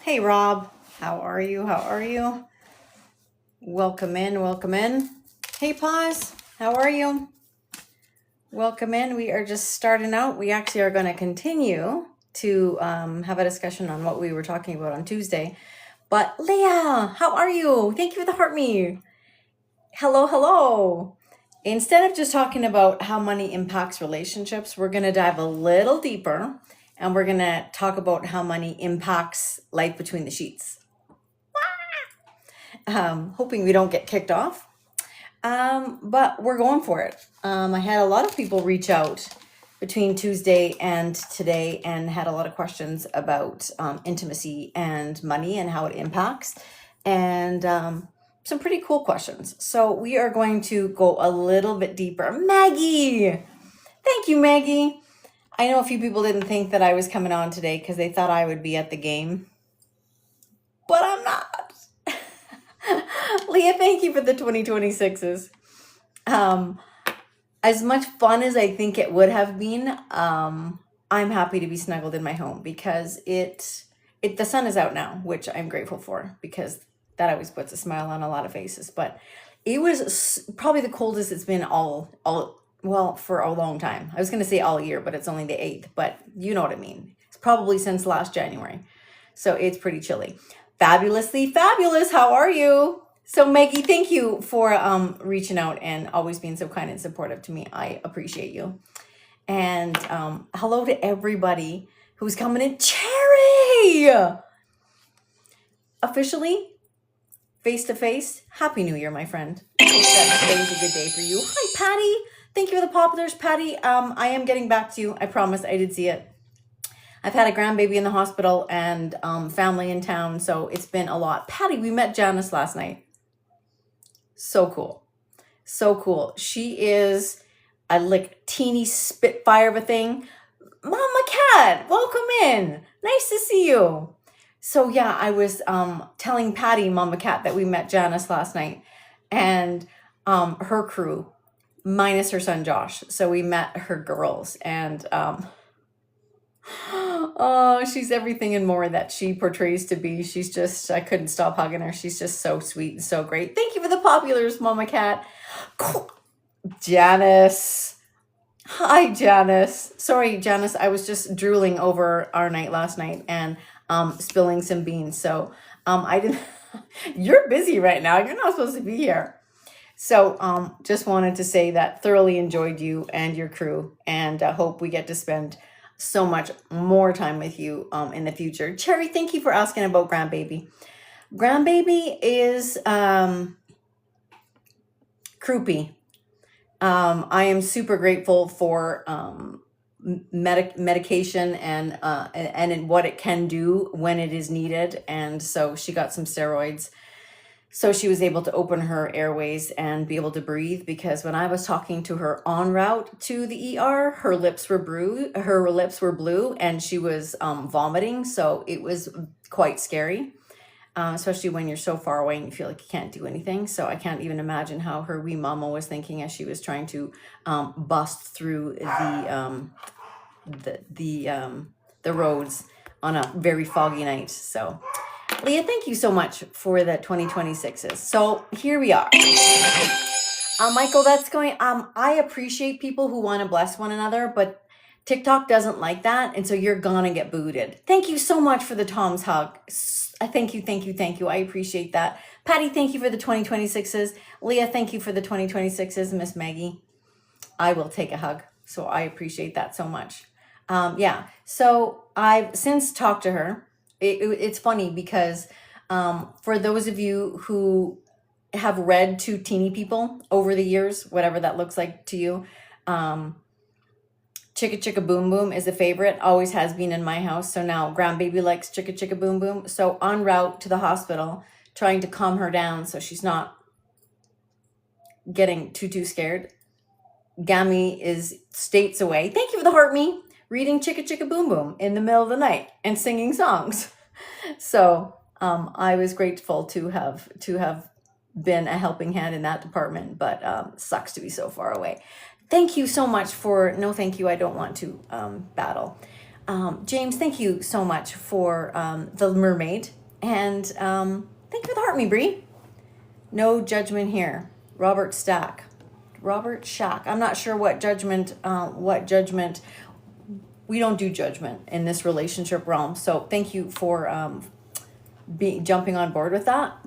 Hey Rob, how are you? How are you? Welcome in, welcome in. Hey Paz, how are you? Welcome in. We are just starting out. We actually are going to continue to have a discussion on what we were talking about on Tuesday. But Leah, how are you? Thank you for the heart me. Hello, hello. Instead of just talking about how money impacts relationships, we're going to dive a little deeper and we're going to talk about how money impacts life between the sheets. Hoping we don't get kicked off. But we're going for it. I had a lot of people reach out between Tuesday and today and had a lot of questions about intimacy and money and how it impacts, and some pretty cool questions. So we are going to go a little bit deeper. Maggie, thank you, Maggie. I know a few people didn't think that I was coming on today because they thought I would be at the game, but I'm not. Leah, thank you for the 2026s. As much fun as I think it would have been, I'm happy to be snuggled in my home because the sun is out now, which I'm grateful for because that always puts a smile on a lot of faces. But it was probably the coldest it's been well, for a long time. I was going to say all year, but it's only the 8th, but you know what I mean. It's probably since last January. So it's pretty chilly. Fabulously fabulous. How are you? So Maggie, thank you for reaching out and always being so kind and supportive to me. I appreciate you. And hello to everybody who's coming in. Cherry! Officially, face to face, Happy New Year, my friend. I hope that today's a good day for you. Hi, Patty. Thank you for the populars, Patty. I am getting back to you. I promise I did see it. I've had a grandbaby in the hospital and family in town, so it's been a lot. Patty, we met Janice last night. So cool. So cool. She is a teeny spitfire of a thing. Mama Cat, welcome in. Nice to see you. So yeah, I was telling Patty, Mama Cat, that we met Janice last night and her crew, minus her son Josh. So we met her girls and oh, she's everything and more that she portrays to be. She's just, I couldn't stop hugging her. She's just so sweet and so great. Thank you for the populars, Mama Cat. Cool. Janice. Hi, Janice. Sorry, Janice, I was just drooling over our night last night and spilling some beans. So I didn't, you're busy right now. You're not supposed to be here. So just wanted to say that thoroughly enjoyed you and your crew and hope we get to spend so much more time with you in the future. Cherry, thank you for asking about grandbaby. Grandbaby is croupy. I am super grateful for medication and what it can do when it is needed. And so she got some steroids. So she was able to open her airways and be able to breathe, because when I was talking to her en route to the ER, her lips were blue and she was vomiting. So it was quite scary, especially when you're so far away and you feel like you can't do anything. So I can't even imagine how her wee mama was thinking as she was trying to bust through the roads on a very foggy night. So Leah, thank you so much for the 2026s. So here we are. Michael, that's going, I appreciate people who want to bless one another, but TikTok doesn't like that. And so you're gonna get booted. Thank you so much for the Tom's hug. Thank you. I appreciate that. Patty, thank you for the 2026s. Leah, thank you for the 2026s. Miss Maggie, I will take a hug. So I appreciate that so much. Yeah, so I've since talked to her. It's funny because for those of you who have read to teeny people over the years, whatever that looks like to you, Chicka Chicka Boom Boom is a favorite, always has been in my house. So now grandbaby likes Chicka Chicka Boom Boom. So en route to the hospital, trying to calm her down so she's not getting too scared. Gammy is states away. Thank you for the heart me. Reading Chicka Chicka Boom Boom in the middle of the night and singing songs. So I was grateful to have been a helping hand in that department, but sucks to be so far away. Thank you so much for, no thank you, I don't want to battle. James, thank you so much for the mermaid. And thank you for the heart, me, Bree. No judgment here. Robert Stack. Robert Shack. I'm not sure what judgment. We don't do judgment in this relationship realm. So thank you for jumping on board with that.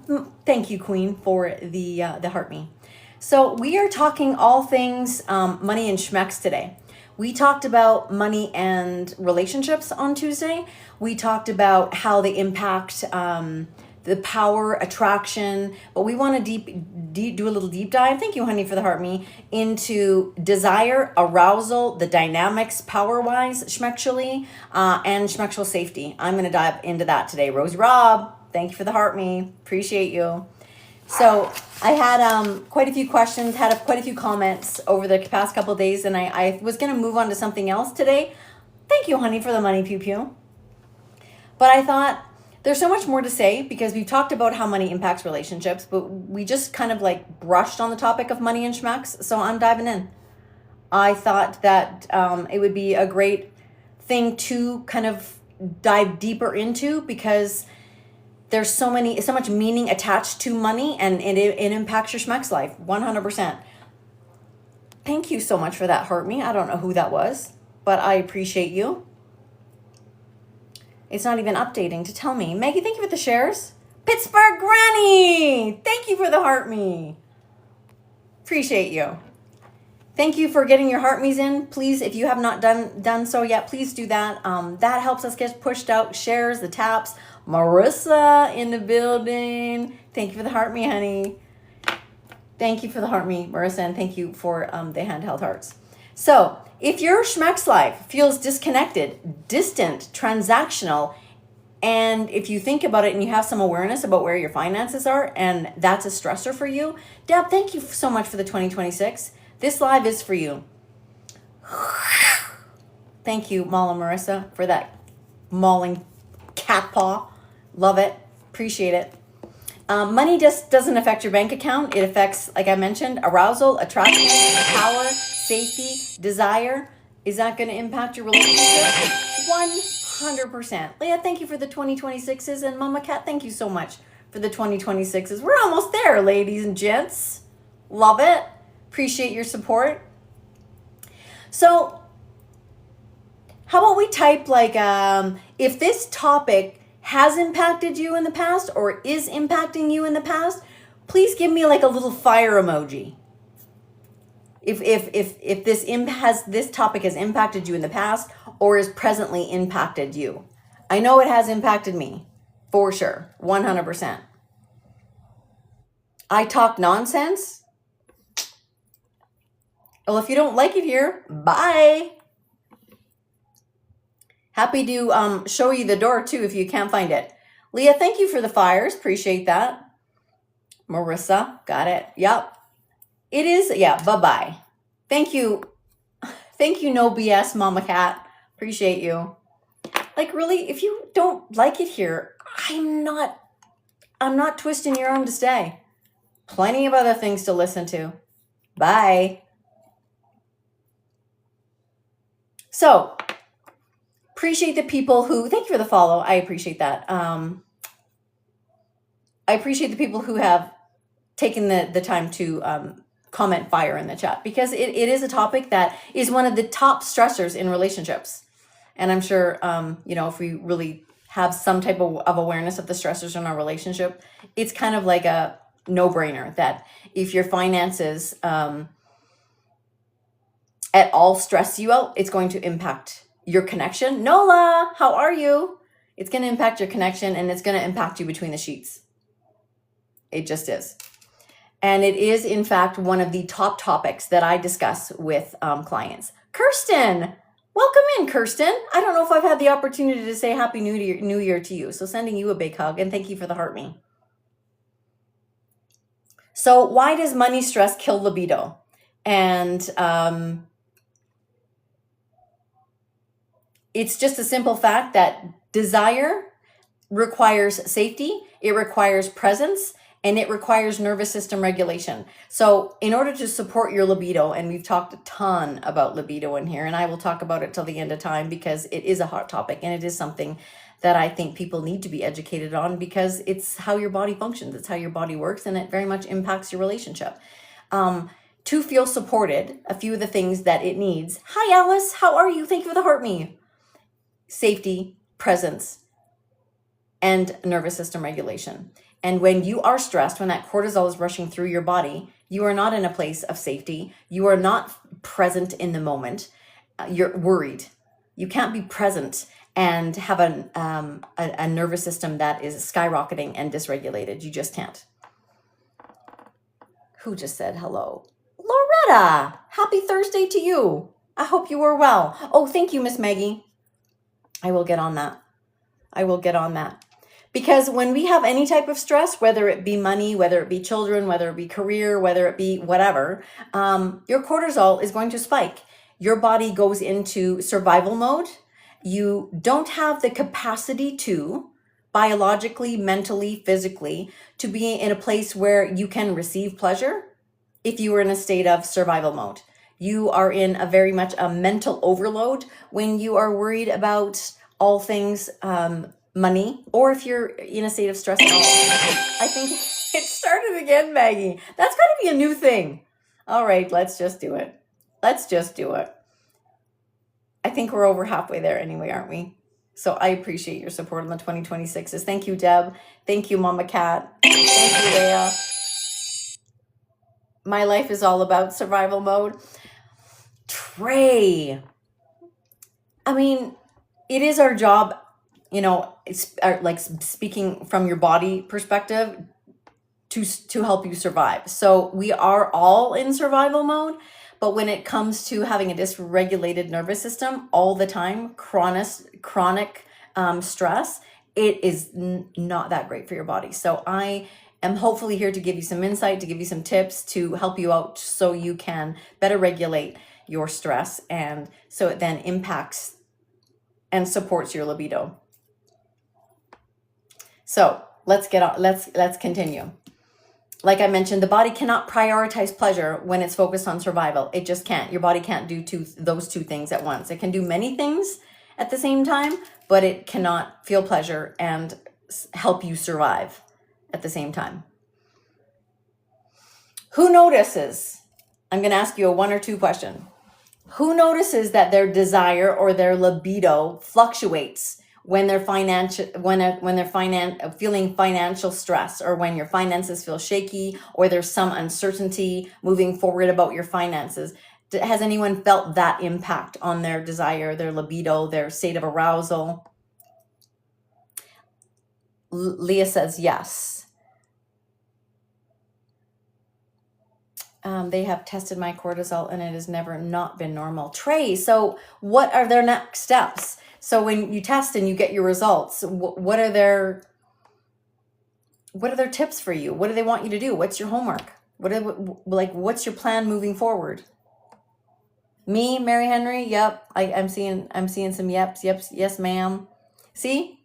Thank you, Queen, for the heart me. So we are talking all things money and schmecks today. We talked about money and relationships on Tuesday. We talked about how they impact the power, attraction, but we want to do a little deep dive. Thank you, honey, for the heart me, into desire, arousal, the dynamics, power-wise, schmexually, and schmexual safety. I'm going to dive into that today. Rosie Rob, thank you for the heart me. Appreciate you. So I had quite a few questions, had quite a few comments over the past couple of days, and I was going to move on to something else today. Thank you, honey, for the money, pew pew. But I thought there's so much more to say because we've talked about how money impacts relationships, but we just kind of like brushed on the topic of money and schmucks. So I'm diving in. I thought that it would be a great thing to kind of dive deeper into because there's so much meaning attached to money and it impacts your schmuck's life 100%. Thank you so much for that, heart me. I don't know who that was, but I appreciate you. It's not even updating to tell me. Maggie, thank you for the shares. Pittsburgh Granny, thank you for the heart me. Appreciate you. Thank you for getting your heart me's in. Please, if you have not done so yet, please do that. That helps us get pushed out. Shares, the taps. Marissa in the building. Thank you for the heart me, honey. Thank you for the heart me, Marissa, and thank you for the handheld hearts. So, if your schmeck's life feels disconnected, distant, transactional, and if you think about it and you have some awareness about where your finances are, and that's a stressor for you, Deb, thank you so much for the 2026. This live is for you. Thank you, Mala Marissa, for that mauling cat paw. Love it. Appreciate it. Money just doesn't affect your bank account. It affects, like I mentioned, arousal, attraction, power, safety, desire. Is that going to impact your relationship? 100%. Leah, thank you for the 2026s. And Mama Cat, thank you so much for the 2026s. We're almost there, ladies and gents. Love it. Appreciate your support. So how about we type like, if this topic has impacted you in the past or is impacting you in the past, please give me like a little fire emoji. If this topic has impacted you in the past or is presently impacted you. I know it has impacted me for sure, 100%. I talk nonsense. Well, if you don't like it here, bye. Happy to show you the door too if you can't find it. Leah, thank you for the fires. Appreciate that. Marissa, got it. Yep. It is, yeah, bye-bye. Thank you. Thank you, no BS, Mama Cat. Appreciate you. Like really, if you don't like it here, I'm not twisting your arm to stay. Plenty of other things to listen to. Bye. So, appreciate the people who, thank you for the follow. I appreciate that. I appreciate the people who have taken the time to comment fire in the chat because it is a topic that is one of the top stressors in relationships. And I'm sure, if we really have some type of awareness of the stressors in our relationship, it's kind of like a no-brainer that if your finances at all stress you out, it's going to impact your connection. Nola, how are you? It's going to impact your connection and it's going to impact you between the sheets. It just is. And it is, in fact, one of the top topics that I discuss with clients. Kirsten, welcome in, Kirsten. I don't know if I've had the opportunity to say Happy New Year to you. So sending you a big hug and thank you for the heart me. So why does money stress kill libido? And it's just a simple fact that desire requires safety, it requires presence, and it requires nervous system regulation. So in order to support your libido, and we've talked a ton about libido in here, and I will talk about it till the end of time because it is a hot topic and it is something that I think people need to be educated on because it's how your body functions, it's how your body works, and it very much impacts your relationship. To feel supported, a few of the things that it needs. Hi, Alice. How are you? Thank you for the heart me. Safety, presence, and nervous system regulation. And when you are stressed, when that cortisol is rushing through your body, you are not in a place of safety. You are not present in the moment. You're worried. You can't be present and have a nervous system that is skyrocketing and dysregulated. You just can't. Who just said hello? Loretta, happy Thursday to you. I hope you are well. Oh, thank you, Miss Maggie. I will get on that. I will get on that. Because when we have any type of stress, whether it be money, whether it be children, whether it be career, whether it be whatever, your cortisol is going to spike. Your body goes into survival mode. You don't have the capacity to, biologically, mentally, physically, to be in a place where you can receive pleasure if you are in a state of survival mode. You are in a very much a mental overload when you are worried about all things money, or if you're in a state of stress at all. I think it started again, Maggie. That's got to be a new thing. All right, let's just do it. Let's just do it. I think we're over halfway there anyway, aren't we? So I appreciate your support on the 2026s. Thank you, Deb. Thank you, Mama Cat. Thank you, Leah. My life is all about survival mode. Trey. I mean, it is our job, you know, it's like speaking from your body perspective to help you survive. So we are all in survival mode, but when it comes to having a dysregulated nervous system all the time, chronic stress, it is not that great for your body. So I am hopefully here to give you some insight, to give you some tips to help you out so you can better regulate your stress, and so it then impacts and supports your libido. So let's get on. Let's continue. Like I mentioned, the body cannot prioritize pleasure when it's focused on survival. It just can't. Your body can't do those two things at once. It can do many things at the same time, but it cannot feel pleasure and help you survive at the same time. Who notices? I'm going to ask you a 1 or 2 question. Who notices that their desire or their libido fluctuates when they're feeling financial stress, or when your finances feel shaky, or there's some uncertainty moving forward about your finances? Has anyone felt that impact on their desire, their libido, their state of arousal? Leah says yes. They have tested my cortisol and it has never not been normal. Trey, so what are their next steps? So when you test and you get your results, what are their tips for you? What do they want you to do? What's your homework? What's your plan moving forward? Me, Mary Henry, yep. I'm seeing some yeps, yes, ma'am. See?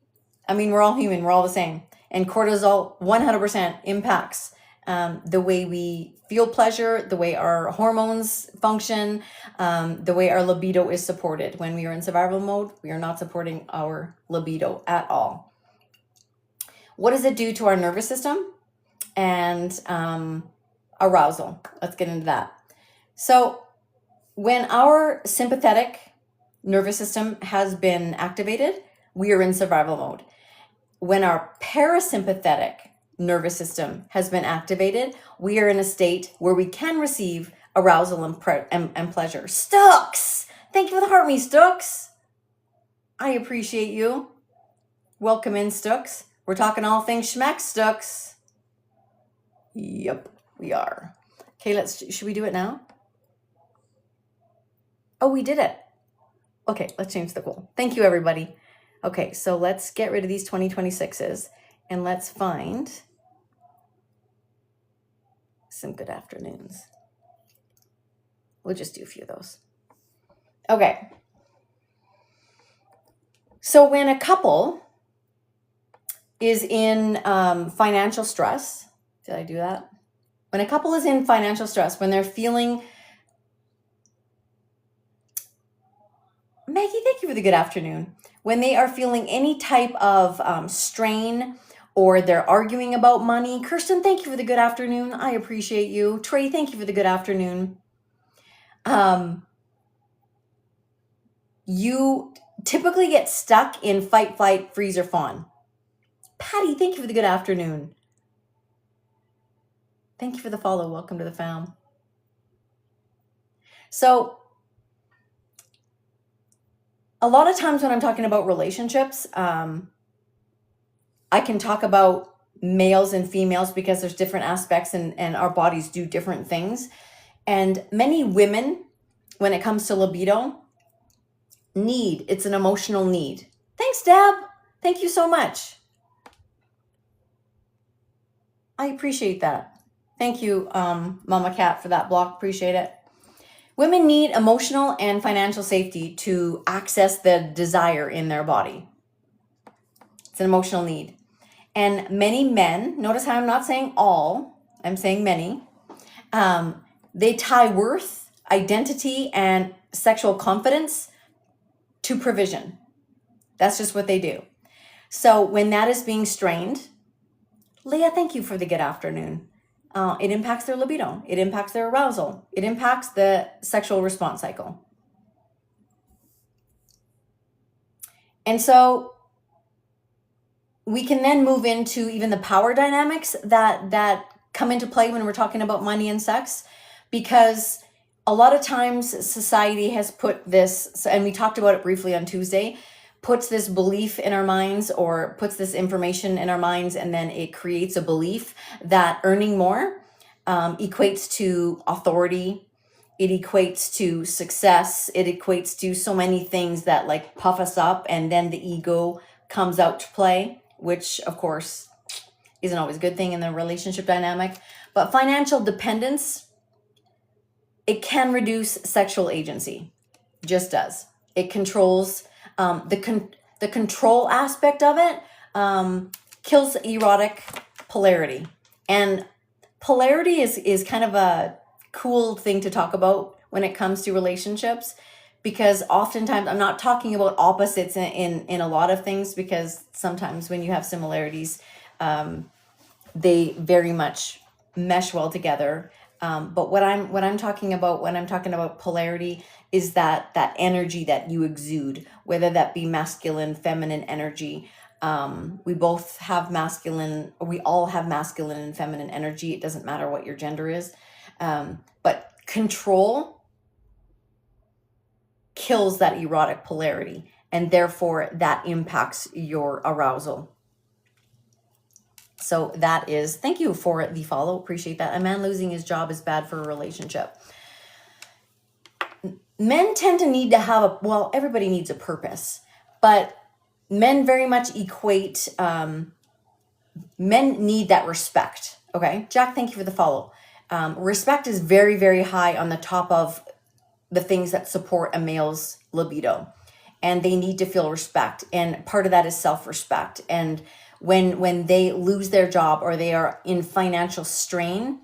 I mean, we're all human, we're all the same. And cortisol 100% impacts the way we feel pleasure, the way our hormones function, the way our libido is supported. When we are in survival mode, we are not supporting our libido at all. What does it do to our nervous system and arousal? Let's get into that. So when our sympathetic nervous system has been activated, we are in survival mode. When our parasympathetic nervous system has been activated, we are in a state where we can receive arousal and pleasure. Stooks! Thank you for the heart me, Stooks. I appreciate you. Welcome in, Stooks. We're talking all things schmeck, Stooks. Yep, we are. Okay, should we do it now? Oh, we did it. Okay, let's change the goal. Thank you, everybody. Okay, so let's get rid of these 2026s and let's find some good afternoons. We'll just do a few of those. Okay. So when a couple is in financial stress Did I do that? When a couple is in financial stress, when they're feeling, Maggie, thank you for the good afternoon. When they are feeling any type of strain, or they're arguing about money. Kirsten, thank you for the good afternoon. I appreciate you. Trey, thank you for the good afternoon. You typically get stuck in fight, flight, freeze, or fawn. Patty, thank you for the good afternoon. Thank you for the follow. Welcome to the fam. So a lot of times when I'm talking about relationships, I can talk about males and females because there's different aspects and our bodies do different things. And many women, when it comes to libido, it's an emotional need. Thanks, Deb. Thank you so much. I appreciate that. Thank you, Mama Cat, for that block. Appreciate it. Women need emotional and financial safety to access the desire in their body. It's an emotional need. And many men, notice how I'm not saying all, I'm saying many, they tie worth, identity, and sexual confidence to provision. That's just what they do. So when that is being strained, Leah, thank you for the good afternoon. It impacts their libido. It impacts their arousal. It impacts the sexual response cycle. And so we can then move into even the power dynamics that come into play when we're talking about money and sex, because a lot of times society has put this, and we talked about it briefly on Tuesday, puts this belief in our minds or puts this information in our minds, and then it creates a belief that earning more equates to authority. It equates to success. It equates to so many things that like puff us up, and then the ego comes out to play, which of course isn't always a good thing in the relationship dynamic. But financial dependence, it can reduce sexual agency. Just does. It controls the control aspect of it, kills erotic polarity. And polarity is kind of a cool thing to talk about when it comes to relationships, because oftentimes I'm not talking about opposites in a lot of things, because sometimes when you have similarities, they very much mesh well together. But what I'm talking about when I'm talking about polarity is that energy that you exude, whether that be masculine, feminine energy. We both have masculine, or we all have masculine and feminine energy. It doesn't matter what your gender is. But control kills that erotic polarity, and therefore that impacts your arousal. So that is, thank you for the follow. Appreciate that. A man losing his job is bad for a relationship. Men tend to need to have well, everybody needs a purpose, but men very much equate, men need that respect. Okay. Jack, thank you for the follow. Respect is very, very high on the top of the things that support a male's libido, and they need to feel respect. And part of that is self-respect. And when they lose their job or they are in financial strain,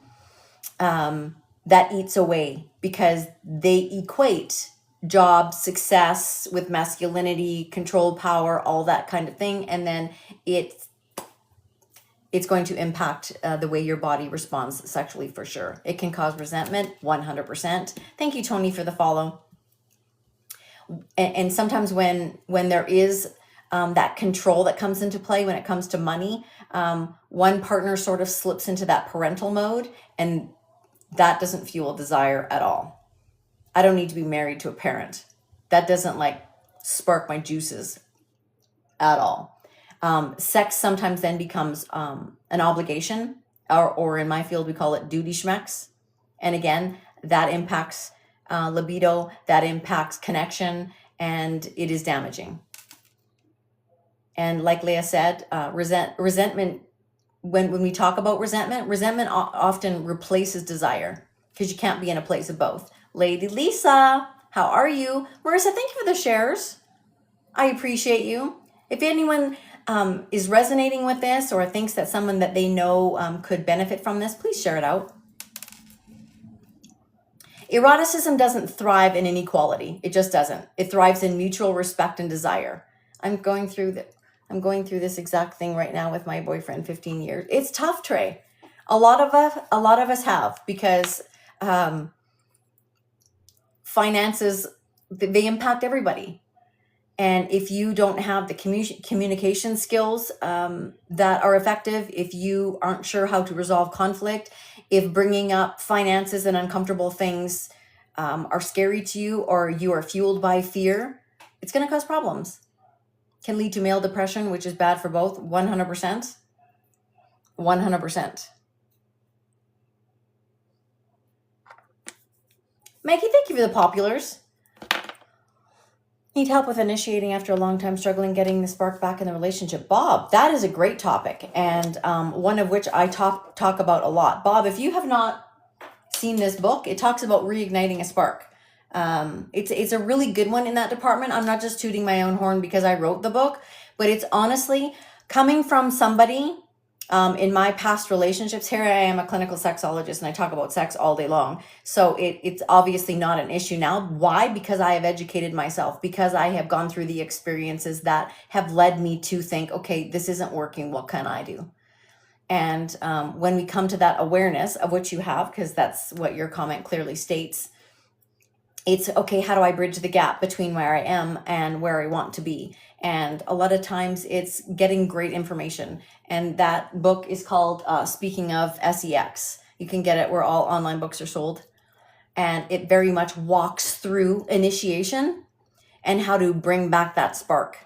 that eats away, because they equate job success with masculinity, control, power, all that kind of thing. And then it's going to impact the way your body responds sexually, for sure. It can cause resentment, 100%. Thank you, Tony, for the follow. And sometimes when there is that control that comes into play when it comes to money, one partner sort of slips into that parental mode, and that doesn't fuel desire at all. I don't need to be married to a parent. That doesn't like spark my juices at all. Sex sometimes then becomes an obligation, or in my field, we call it duty schmecks. And again, that impacts libido, that impacts connection, and it is damaging. And like Leah said, resentment, when we talk about resentment often replaces desire, because you can't be in a place of both. Lady Lisa, how are you? Marissa, thank you for the shares. I appreciate you. If anyone is resonating with this or thinks that someone that they know could benefit from this, please share it out. Eroticism doesn't thrive in inequality. It just doesn't. It thrives in mutual respect and desire. I'm going through this exact thing right now with my boyfriend, 15 years. It's tough, Trey. A lot of us have, because finances, they impact everybody. And if you don't have the communication skills that are effective, if you aren't sure how to resolve conflict, if bringing up finances and uncomfortable things are scary to you, or you are fueled by fear, it's going to cause problems. Can lead to male depression, which is bad for both. 100%. 100%. Maggie, thank you for the populars. Need help with initiating after a long time struggling getting the spark back in the relationship. Bob, that is a great topic, and one of which I talk about a lot. Bob, if you have not seen this book, it talks about reigniting a spark. It's a really good one in that department. I'm not just tooting my own horn because I wrote the book, but it's honestly coming from somebody in my past relationships. Here I am, a clinical sexologist, and I talk about sex all day long. So it's obviously not an issue now. Why? Because I have educated myself, because I have gone through the experiences that have led me to think, okay, this isn't working. What can I do? And when we come to that awareness of which you have, because that's what your comment clearly states, it's okay, how do I bridge the gap between where I am and where I want to be? And a lot of times it's getting great information. And that book is called Speaking of SEX. You can get it where all online books are sold. And it very much walks through initiation and how to bring back that spark.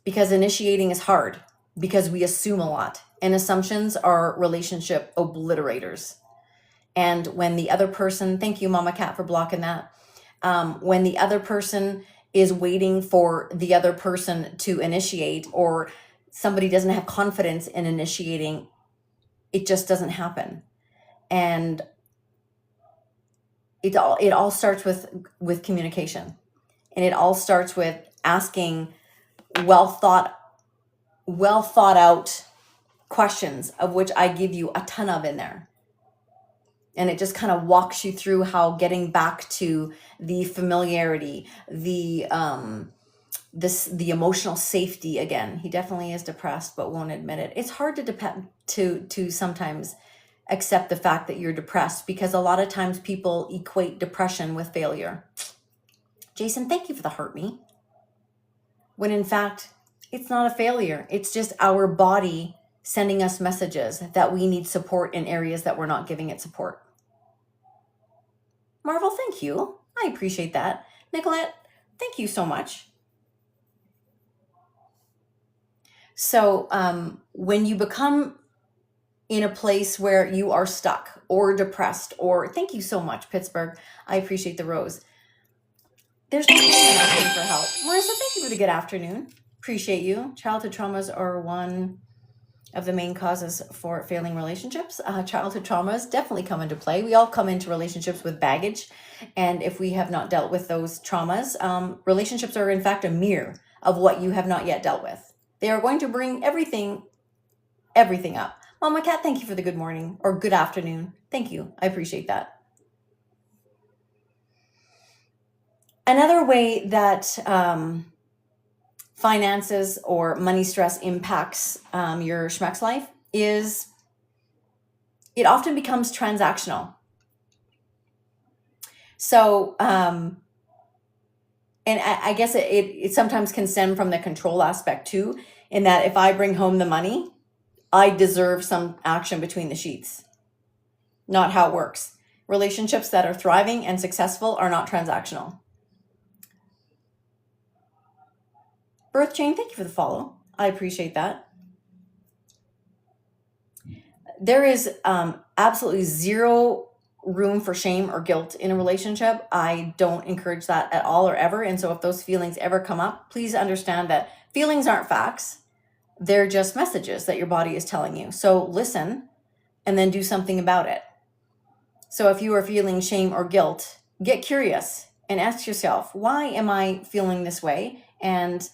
Because initiating is hard, because we assume a lot. And assumptions are relationship obliterators. And when the other person, thank you, Mama Cat, for blocking that. When the other person is waiting for the other person to initiate, or somebody doesn't have confidence in initiating, it just doesn't happen. And it all starts with communication. And it all starts with asking well thought out questions, of which I give you a ton of in there. And it just kind of walks you through how getting back to the familiarity, the emotional safety again. He definitely is depressed, but won't admit it. It's hard to sometimes accept the fact that you're depressed, because a lot of times people equate depression with failure. Jason, thank you for the heart me. When in fact, it's not a failure. It's just our body sending us messages that we need support in areas that we're not giving it support. Marvel, thank you. I appreciate that. Nicolette, thank you so much. So when you become in a place where you are stuck or depressed, or thank you so much, Pittsburgh. I appreciate the rose. There's no reason asking for help. Marissa, thank you for the good afternoon. Appreciate you. Childhood traumas are one of the main causes for failing relationships. Childhood traumas definitely come into play. We all come into relationships with baggage. And if we have not dealt with those traumas, relationships are in fact a mirror of what you have not yet dealt with. They are going to bring everything up. Mama Cat, thank you for the good morning or good afternoon. Thank you. I appreciate that. Another way that finances or money stress impacts your schmeck's life is it often becomes transactional. So, and I guess it sometimes can stem from the control aspect too, in that if I bring home the money, I deserve some action between the sheets. Not how it works. Relationships that are thriving and successful are not transactional. Birth Chain, thank you for the follow. I appreciate that. There is absolutely zero room for shame or guilt in a relationship. I don't encourage that at all or ever. And so if those feelings ever come up, please understand that feelings aren't facts. They're just messages that your body is telling you. So listen and then do something about it. So if you are feeling shame or guilt, get curious and ask yourself, why am I feeling this way? And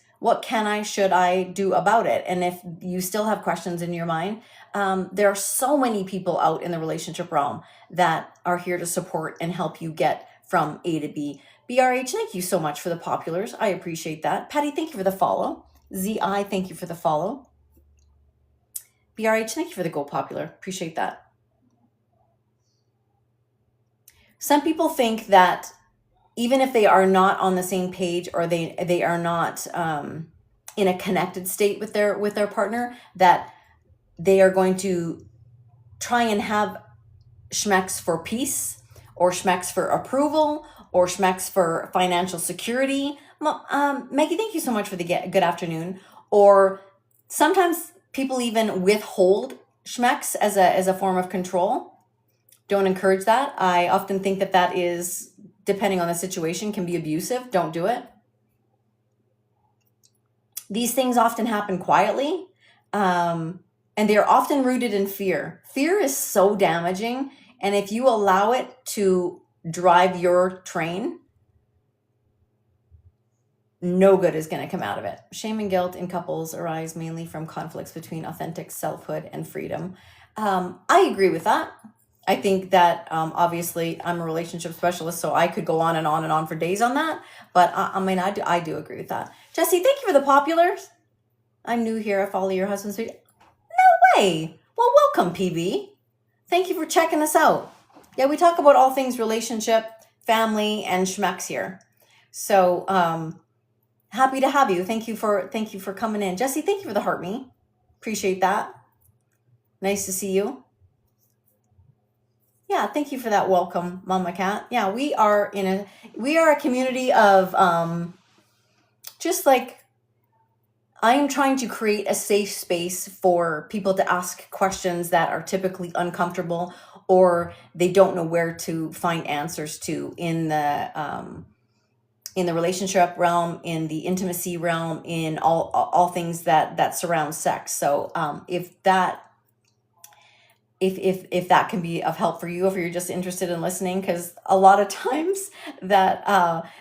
should I do about it? And if you still have questions in your mind, there are so many people out in the relationship realm that are here to support and help you get from A to B. BRH, thank you so much for the populars. I appreciate that. Patty, thank you for the follow. ZI, thank you for the follow. BRH, thank you for the Go Popular. Appreciate that. Some people think that even if they are not on the same page, or they are not in a connected state with their partner, that they are going to try and have schmecks for peace, or schmecks for approval, or schmecks for financial security. Maggie, thank you so much for the good afternoon. Or sometimes people even withhold schmecks as a form of control. Don't encourage that. I often think that is, depending on the situation, can be abusive. Don't do it. These things often happen quietly, and they're often rooted in fear. Fear is so damaging, and if you allow it to drive your train, no good is going to come out of it. Shame and guilt in couples arise mainly from conflicts between authentic selfhood and freedom. I agree with that. I think that obviously I'm a relationship specialist, so I could go on and on and on for days on that. But I do agree with that. Jesse, thank you for the populars. I'm new here. I follow your husband's video. No way. Well, welcome, PB. Thank you for checking us out. Yeah, we talk about all things relationship, family, and schmecks here. So happy to have you. Thank you for coming in. Jesse, thank you for the heart me. Appreciate that. Nice to see you. Yeah, thank you for that welcome, Mama Cat. Yeah, we are a community of just like, I am trying to create a safe space for people to ask questions that are typically uncomfortable, or they don't know where to find answers to in the relationship realm, in the intimacy realm, in all things that surround sex. So if that can be of help for you, if you're just interested in listening, because a lot of times that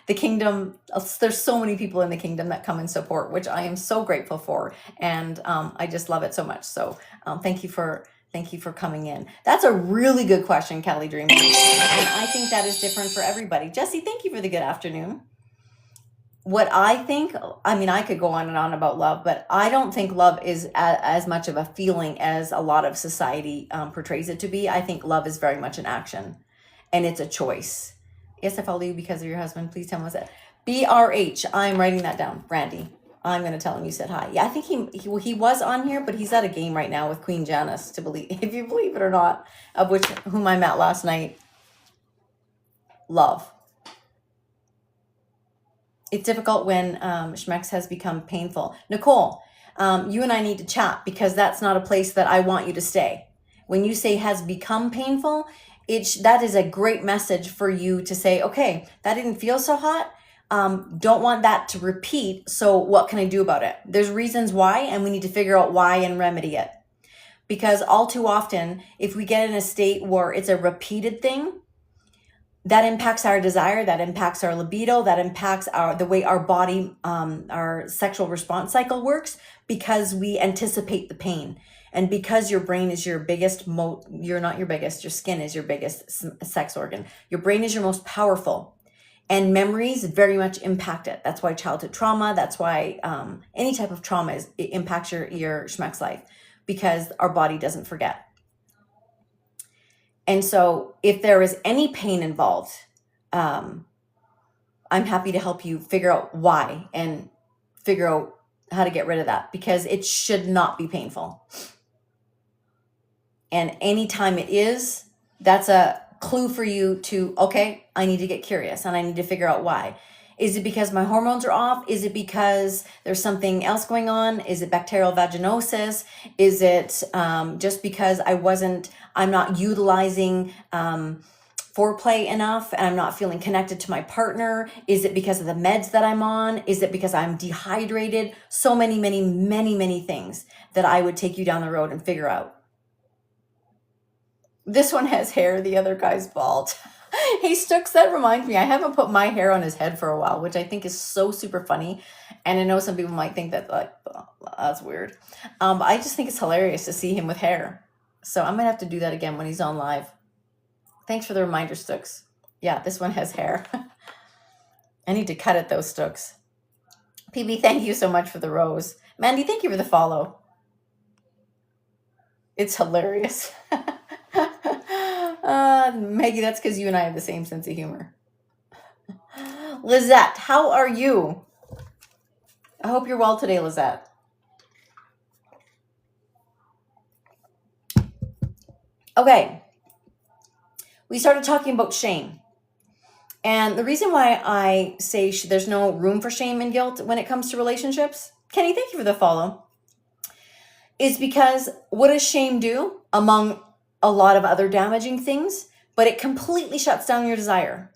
the kingdom, there's so many people in the kingdom that come and support, which I am so grateful for, and I just love it so much. So thank you for coming in. That's a really good question, Kelly Dreamer, and I think that is different for everybody. Jesse, thank you for the good afternoon. What I think, I could go on and on about love, but I don't think love is as much of a feeling as a lot of society portrays it to be. I think love is very much an action, and it's a choice. Yes, I follow you because of your husband. Please tell him what's that. BRH, I'm writing that down. Randy, I'm going to tell him you said hi. Yeah, I think he was on here, but he's at a game right now with Queen Janice, if you believe it or not, whom I met last night. Love. It's difficult when schmecks has become painful. Nicole, you and I need to chat, because that's not a place that I want you to stay. When you say has become painful, that is a great message for you to say, okay, that didn't feel so hot. Don't want that to repeat. So what can I do about it? There's reasons why, and we need to figure out why and remedy it. Because all too often, if we get in a state where it's a repeated thing, that impacts our desire, that impacts our libido, that impacts the way our body, our sexual response cycle works, because we anticipate the pain. And because your brain is your biggest, you're not your biggest, your skin is your biggest sex organ. Your brain is your most powerful, and memories very much impact it. That's why childhood trauma, that's why any type of trauma it impacts your schmeck's life, because our body doesn't forget. And so if there is any pain involved, I'm happy to help you figure out why and figure out how to get rid of that, because it should not be painful. And anytime it is, that's a clue for you to, okay, I need to get curious and I need to figure out why. Is it because my hormones are off? Is it because there's something else going on? Is it bacterial vaginosis? Is it just because I'm not utilizing foreplay enough and I'm not feeling connected to my partner? Is it because of the meds that I'm on? Is it because I'm dehydrated? So many, many, many, many things that I would take you down the road and figure out. This one has hair, the other guy's bald. Hey, Stooks, that reminds me, I haven't put my hair on his head for a while, which I think is so super funny. And I know some people might think that, like, oh, that's weird. I just think it's hilarious to see him with hair. So I'm gonna have to do that again when he's on live. Thanks for the reminder, Stooks. Yeah, this one has hair. I need to cut it though, Stooks. PB, thank you so much for the rose. Mandy, thank you for the follow. It's hilarious. Maggie, that's because you and I have the same sense of humor. Lizette, how are you? I hope you're well today, Lizette. Okay. We started talking about shame. And the reason why I say there's no room for shame and guilt when it comes to relationships, Kenny, thank you for the follow, is because what does shame do among a lot of other damaging things? But it completely shuts down your desire.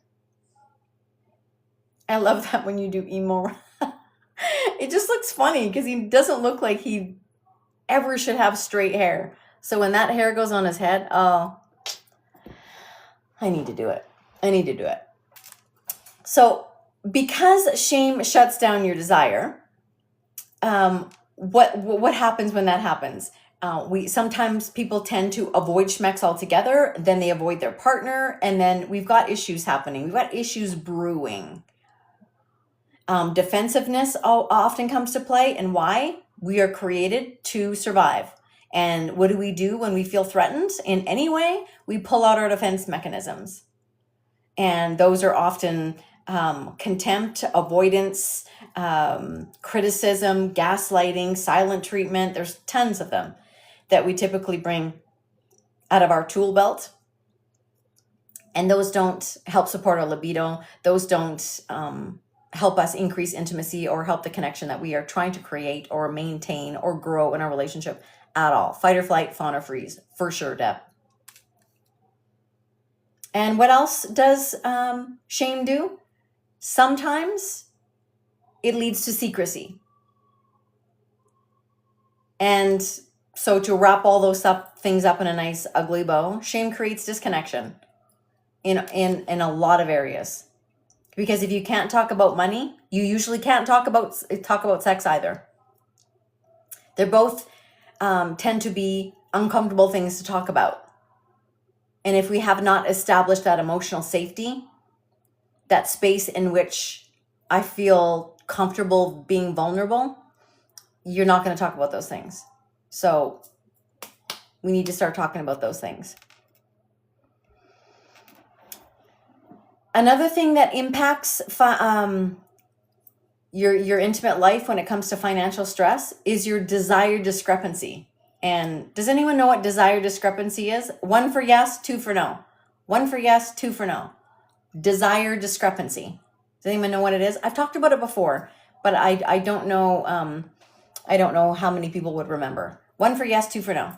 I love that when you do emo. It just looks funny because he doesn't look like he ever should have straight hair. So when that hair goes on his head, oh, I need to do it. I need to do it. So because shame shuts down your desire, what happens when that happens? Sometimes people tend to avoid schmecks altogether, then they avoid their partner, and then we've got issues happening. We've got issues brewing. Defensiveness often comes to play, and why? We are created to survive. And what do we do when we feel threatened in any way? We pull out our defense mechanisms. And those are often contempt, avoidance, criticism, gaslighting, silent treatment. There's tons of them that we typically bring out of our tool belt. And those don't help support our libido. Those don't help us increase intimacy or help the connection that we are trying to create or maintain or grow in our relationship at all. Fight or flight, fawn or freeze, for sure, Deb. And what else does shame do? Sometimes it leads to secrecy. And so to wrap all those things up in a nice ugly bow, shame creates disconnection in a lot of areas. Because if you can't talk about money, you usually can't talk about sex either. They're both tend to be uncomfortable things to talk about. And if we have not established that emotional safety, that space in which I feel comfortable being vulnerable, you're not going to talk about those things. So we need to start talking about those things. Another thing that impacts your intimate life when it comes to financial stress is your desire discrepancy. And does anyone know what desire discrepancy is? 1 for yes, 2 for no. 1 for yes, 2 for no. Desire discrepancy. Does anyone know what it is? I've talked about it before, but I don't know. I don't know how many people would remember. 1 for yes, 2 for no.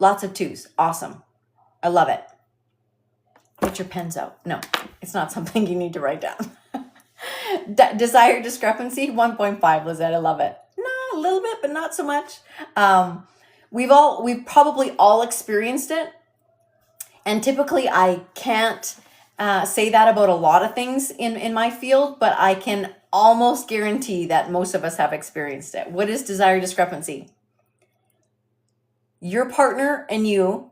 Lots of 2s. Awesome. I love it. Get your pens out. No, it's not something you need to write down. Desire discrepancy, 1.5, Lizette. I love it. No, a little bit, but not so much. We've probably all experienced it. And typically I can't say that about a lot of things in my field, but I can almost guarantee that most of us have experienced it. What is desire discrepancy? Your partner and you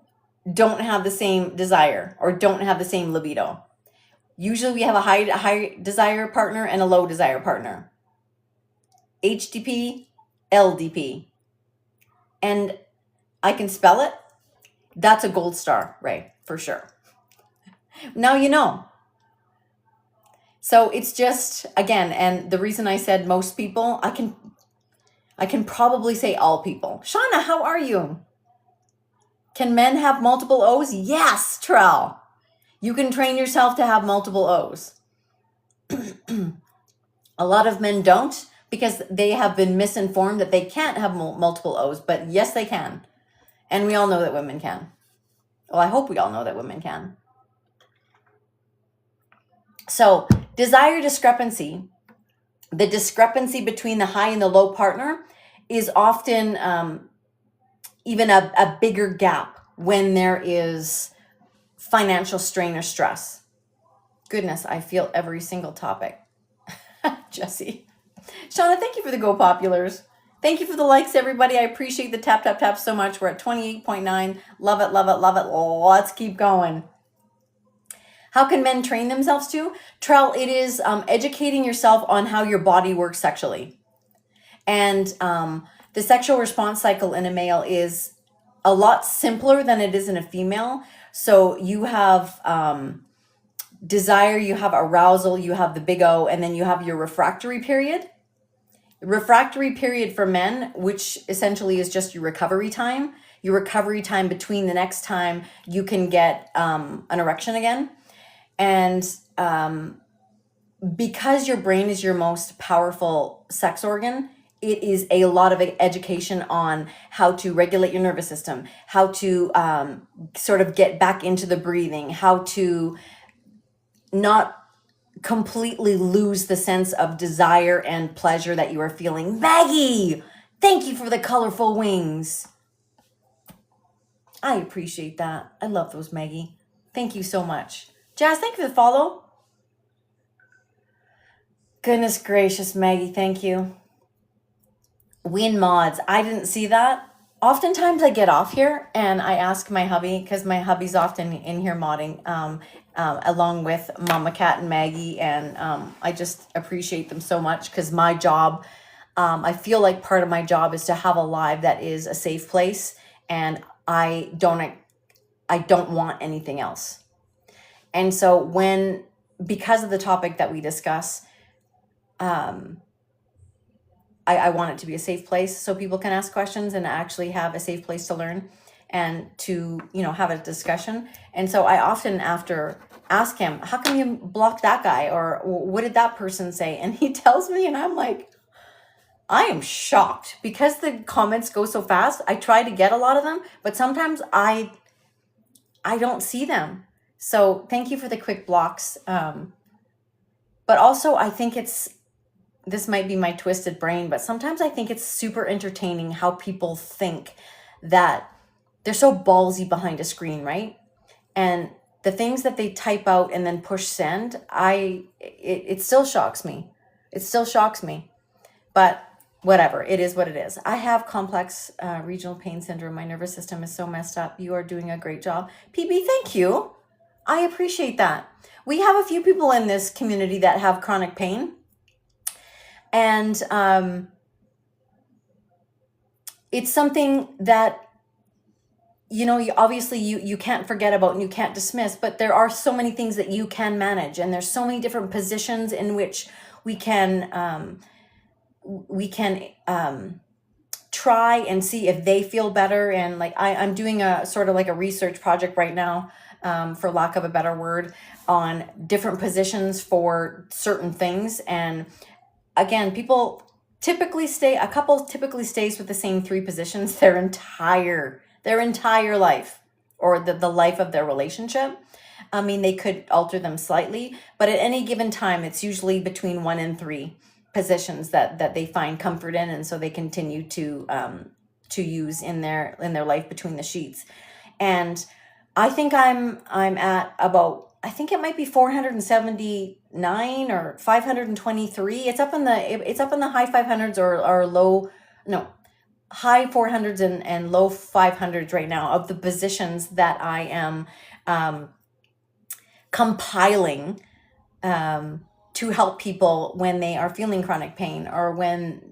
don't have the same desire or don't have the same libido. Usually we have a high desire partner and a low desire partner. HDP, LDP. And I can spell it. That's a gold star, Ray, for sure. Now you know. So it's just, again, and the reason I said most people, I can probably say all people. Shauna, how are you? Can men have multiple O's? Yes, Trell. You can train yourself to have multiple O's. A lot of men don't because they have been misinformed that they can't have multiple O's, but yes, they can. And we all know that women can. Well, I hope we all know that women can. So desire discrepancy, the discrepancy between the high and the low partner is often even a bigger gap when there is financial strain or stress. Goodness, I feel every single topic. Jesse. Shauna, thank you for the Go Populars. Thank you for the likes, everybody. I appreciate the tap, tap, tap so much. We're at 28.9. Love it, love it, love it. Let's keep going. How can men train themselves to? Trell, it is educating yourself on how your body works sexually. And the sexual response cycle in a male is a lot simpler than it is in a female. So you have desire, you have arousal, you have the big O, and then you have your refractory period. Refractory period for men, which essentially is just your recovery time between the next time you can get an erection again. And because your brain is your most powerful sex organ, it is a lot of education on how to regulate your nervous system, how to sort of get back into the breathing, how to not completely lose the sense of desire and pleasure that you are feeling. Maggie, thank you for the colorful wings. I appreciate that. I love those, Maggie. Thank you so much. Jazz, thank you for the follow. Goodness gracious, Maggie, thank you. Win mods. I didn't see that. Oftentimes I get off here and I ask my hubby, because my hubby's often in here modding, along with Mama Cat and Maggie, and I just appreciate them so much, because my job, I feel like part of my job is to have a live that is a safe place, and I don't want anything else. And so because of the topic that we discuss, I want it to be a safe place so people can ask questions and actually have a safe place to learn and to, have a discussion. And so I often after ask him, how come you blocked that guy? Or what did that person say? And he tells me, and I'm like, I am shocked, because the comments go so fast. I try to get a lot of them, but sometimes I don't see them. So thank you for the quick blocks. But also I think this might be my twisted brain, but sometimes I think it's super entertaining how people think that they're so ballsy behind a screen, right? And the things that they type out and then push send, it still shocks me. It still shocks me. But whatever, it is what it is. I have complex regional pain syndrome. My nervous system is so messed up. You are doing a great job. PB, thank you. I appreciate that. We have a few people in this community that have chronic pain. And it's something that, obviously you can't forget about and you can't dismiss, but there are so many things that you can manage. And there's so many different positions in which we can try and see if they feel better. And like, I'm doing a sort of like a research project right now, for lack of a better word, on different positions for certain things. And again, a couple typically stays with the same 3 positions their entire life, or the life of their relationship. I mean, they could alter them slightly, but at any given time, it's usually between 1 and 3 positions that they find comfort in, and so they continue to use in their life between the sheets. And I think I'm at about, I think it might be 479 or 523. It's up in the high 500s or high 400s and low 500s right now of the positions that I am compiling to help people when they are feeling chronic pain, or when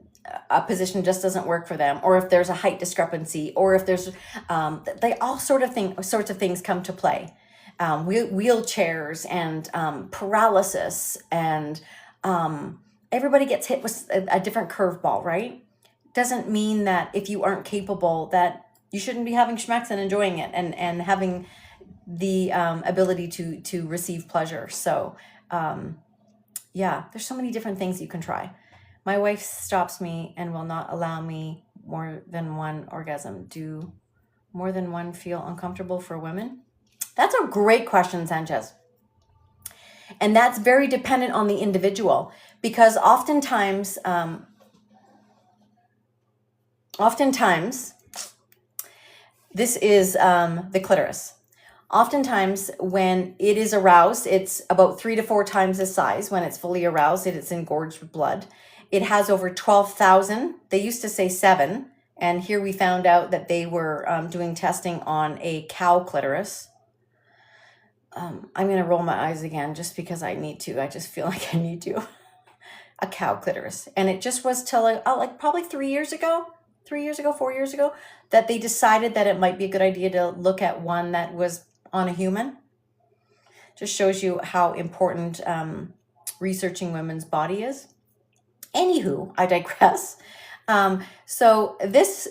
a position just doesn't work for them, or if there's a height discrepancy, or if there's all sorts of things come to play. Wheelchairs and paralysis, and everybody gets hit with a different curveball, right? Doesn't mean that if you aren't capable that you shouldn't be having schmecks and enjoying it and having the ability to receive pleasure. So there's so many different things you can try. My wife stops me and will not allow me more than one orgasm. Do more than one feel uncomfortable for women? That's a great question, Sanchez. And that's very dependent on the individual, because oftentimes this is the clitoris. Oftentimes when it is aroused, it's about 3 to 4 times the size. When it's fully aroused, it's engorged with blood. It has over 12,000. They used to say 7. And here we found out that they were doing testing on a cow clitoris. I'm going to roll my eyes again just because I need to. I just feel like I need to. A cow clitoris. And it just was till like probably 4 years ago, that they decided that it might be a good idea to look at one that was on a human. Just shows you how important researching women's body is. Anywho, I digress. So this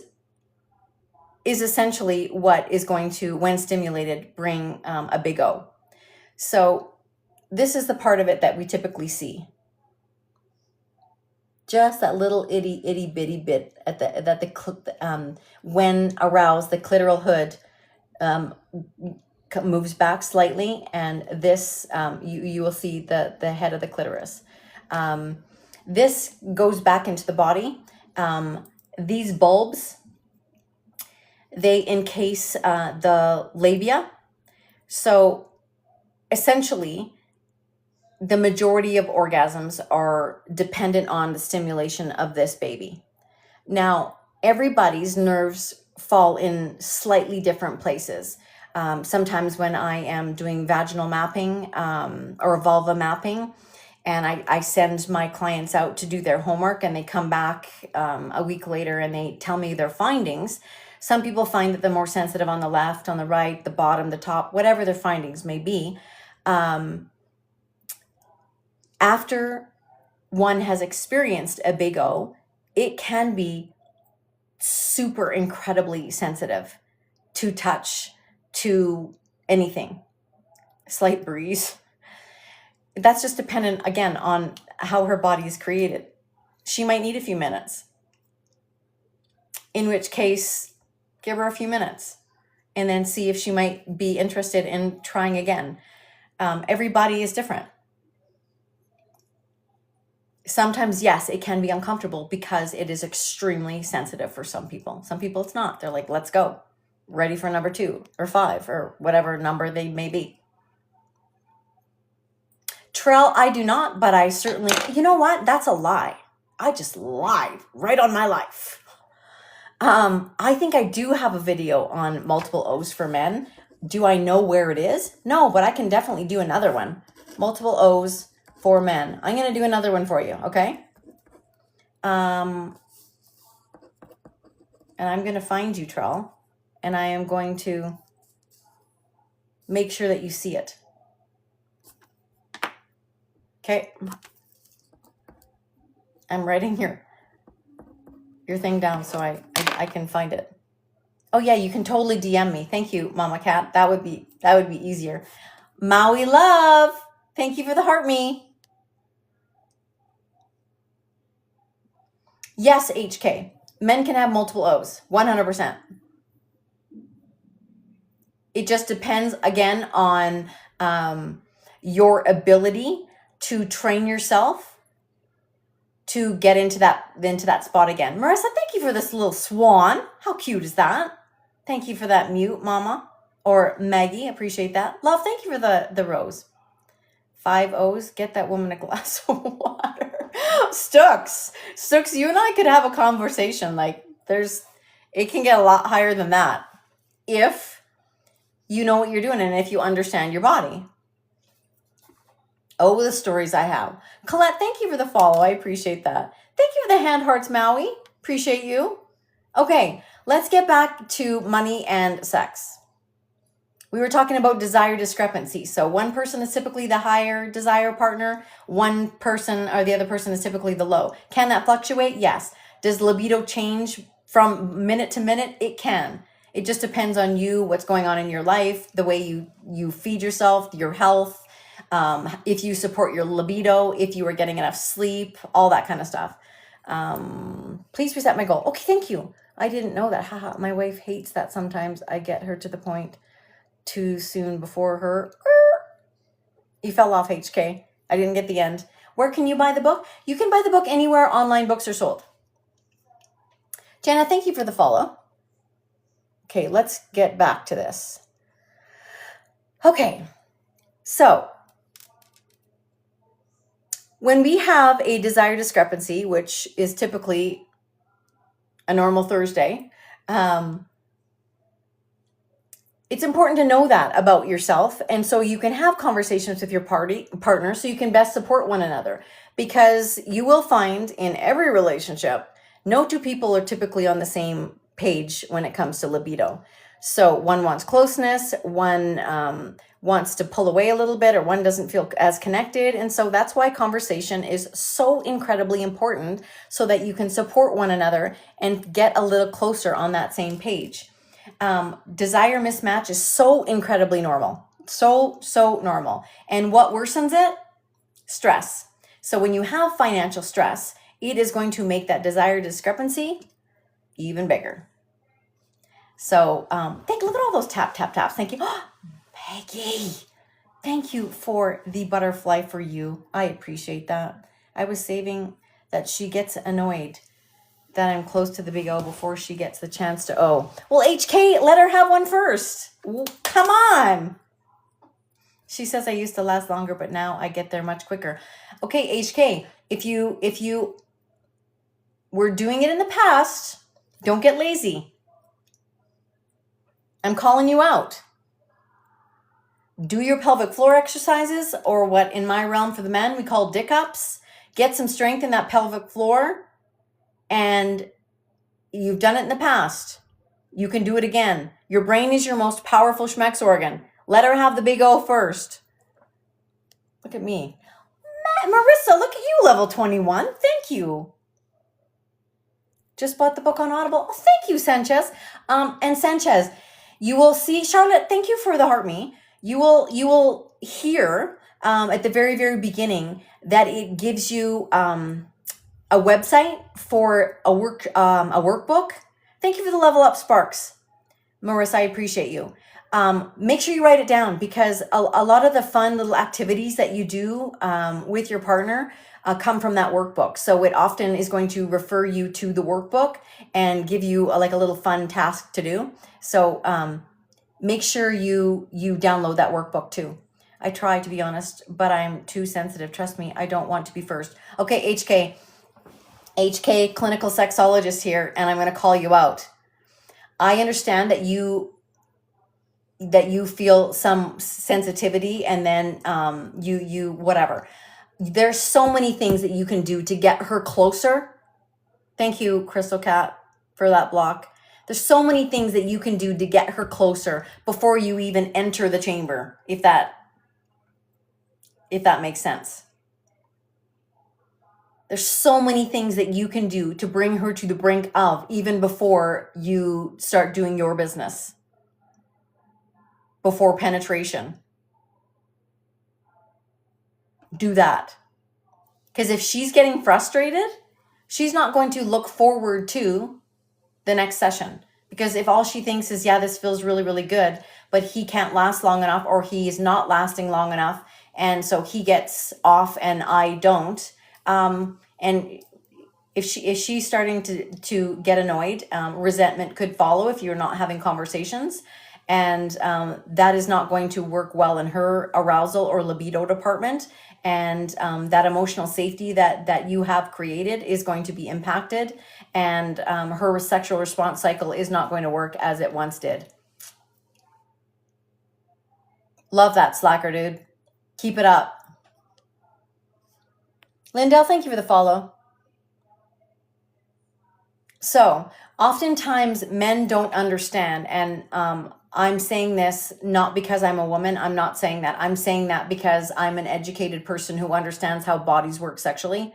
is essentially what is going to, when stimulated, bring a big O. So this is the part of it that we typically see. Just that little itty bitty bit when aroused, the clitoral hood moves back slightly, and this you will see the head of the clitoris. This goes back into the body. These bulbs, they encase the labia. So essentially, the majority of orgasms are dependent on the stimulation of this baby. Now, everybody's nerves fall in slightly different places. Sometimes when I am doing vaginal mapping or vulva mapping, and I send my clients out to do their homework, and they come back a week later and they tell me their findings. Some people find that they're more sensitive on the left, on the right, the bottom, the top, whatever their findings may be. After one has experienced a big O, it can be super incredibly sensitive to touch, to anything. Slight breeze. That's just dependent, again, on how her body is created. She might need a few minutes. In which case, give her a few minutes and then see if she might be interested in trying again. Every body is different. Sometimes, yes, it can be uncomfortable because it is extremely sensitive for some people. Some people it's not. They're like, let's go. Ready for number 2 or 5 or whatever number they may be. Trell, I do not, but I certainly, you know what? That's a lie. I just lied right on my life. I think I do have a video on multiple O's for men. Do I know where it is? No, but I can definitely do another one. Multiple O's for men. I'm going to do another one for you, okay? And I'm going to find you, Trell, and I am going to make sure that you see it. Okay? I'm writing your thing down so I can find it. Oh yeah, you can totally DM me. Thank you, Mama Cat. That would be easier. Maui love. Thank you for the heart me. Yes, HK. Men can have multiple O's, 100%. It just depends, again, on your ability to train yourself to get into that spot again. Marissa, thank you for this little swan. How cute is that? Thank you for that mute, Mama. Or Maggie, appreciate that. Love, thank you for the rose. 5 O's, get that woman a glass of water. Stooks, you and I could have a conversation. Like, it can get a lot higher than that if you know what you're doing and if you understand your body. Oh, the stories I have. Colette, thank you for the follow. I appreciate that. Thank you for the hand hearts, Maui. Appreciate you. Okay, let's get back to money and sex. We were talking about desire discrepancy. So one person is typically the higher desire partner. One person or the other person is typically the low. Can that fluctuate? Yes. Does libido change from minute to minute? It can. It just depends on you, what's going on in your life, the way you feed yourself, your health, if you support your libido, if you are getting enough sleep, all that kind of stuff. Please reset my goal. Okay, thank you. I didn't know that. Haha, my wife hates that sometimes I get her to the point too soon before her. You fell off, HK. I didn't get the end. Where can you buy the book? You can buy the book anywhere online books are sold. Jenna, thank you for the follow. Okay, let's get back to this. Okay, so when we have a desire discrepancy, which is typically a normal Thursday, it's important to know that about yourself. And so you can have conversations with your partner so you can best support one another. Because you will find in every relationship, no two people are typically on the same page when it comes to libido. So one wants closeness, one wants to pull away a little bit, or one doesn't feel as connected. And so that's why conversation is so incredibly important, so that you can support one another and get a little closer on that same page. Desire mismatch is so incredibly normal. So normal. And what worsens it? Stress. So when you have financial stress, it is going to make that desire discrepancy even bigger. So look at all those taps. Thank you. Peggy, thank you for the butterfly for you. I appreciate that. I was saving that she gets annoyed that I'm close to the big O before she gets the chance to O. Well, HK, let her have one first. Come on. She says I used to last longer, but now I get there much quicker. Okay, HK, if you were doing it in the past, don't get lazy. I'm calling you out. Do your pelvic floor exercises, or what in my realm for the men we call dick ups. Get some strength in that pelvic floor. And you've done it in the past. You can do it again. Your brain is your most powerful schmex organ. Let her have the big O first. Look at me. Marissa, look at you, level 21. Thank you. Just bought the book on Audible. Oh, thank you, Sanchez. And Sanchez, you will see, Charlotte, thank you for the heart me. You will hear at the very, very beginning that it gives you a website for a workbook. Thank you for the level up sparks, Marissa. I appreciate you. Make sure you write it down, because a lot of the fun little activities that you do with your partner come from that workbook. So it often is going to refer you to the workbook and give you like a little fun task to do. So make sure you download that workbook too. I try to be honest, but I'm too sensitive. Trust me, I don't want to be first. Okay, HK, clinical sexologist here, and I'm going to call you out. I understand that you feel some sensitivity, and then you whatever. There's so many things that you can do to get her closer. Thank you, Crystal Cat, for that block. There's so many things that you can do to get her closer before you even enter the chamber, if that makes sense. There's so many things that you can do to bring her to the brink of, even before you start doing your business, before penetration. Do that. Because if she's getting frustrated, she's not going to look forward to the next session. Because if all she thinks is, yeah, this feels really, really good, but he can't last long enough, or he is not lasting long enough, and so he gets off and I don't. And if she's starting to get annoyed, resentment could follow if you're not having conversations, and that is not going to work well in her arousal or libido department. And that emotional safety that you have created is going to be impacted, and her sexual response cycle is not going to work as it once did. Love that, slacker dude. Keep it up. Lindell, thank you for the follow. So oftentimes men don't understand, and I'm saying this not because I'm a woman. I'm not saying that. I'm saying that because I'm an educated person who understands how bodies work sexually.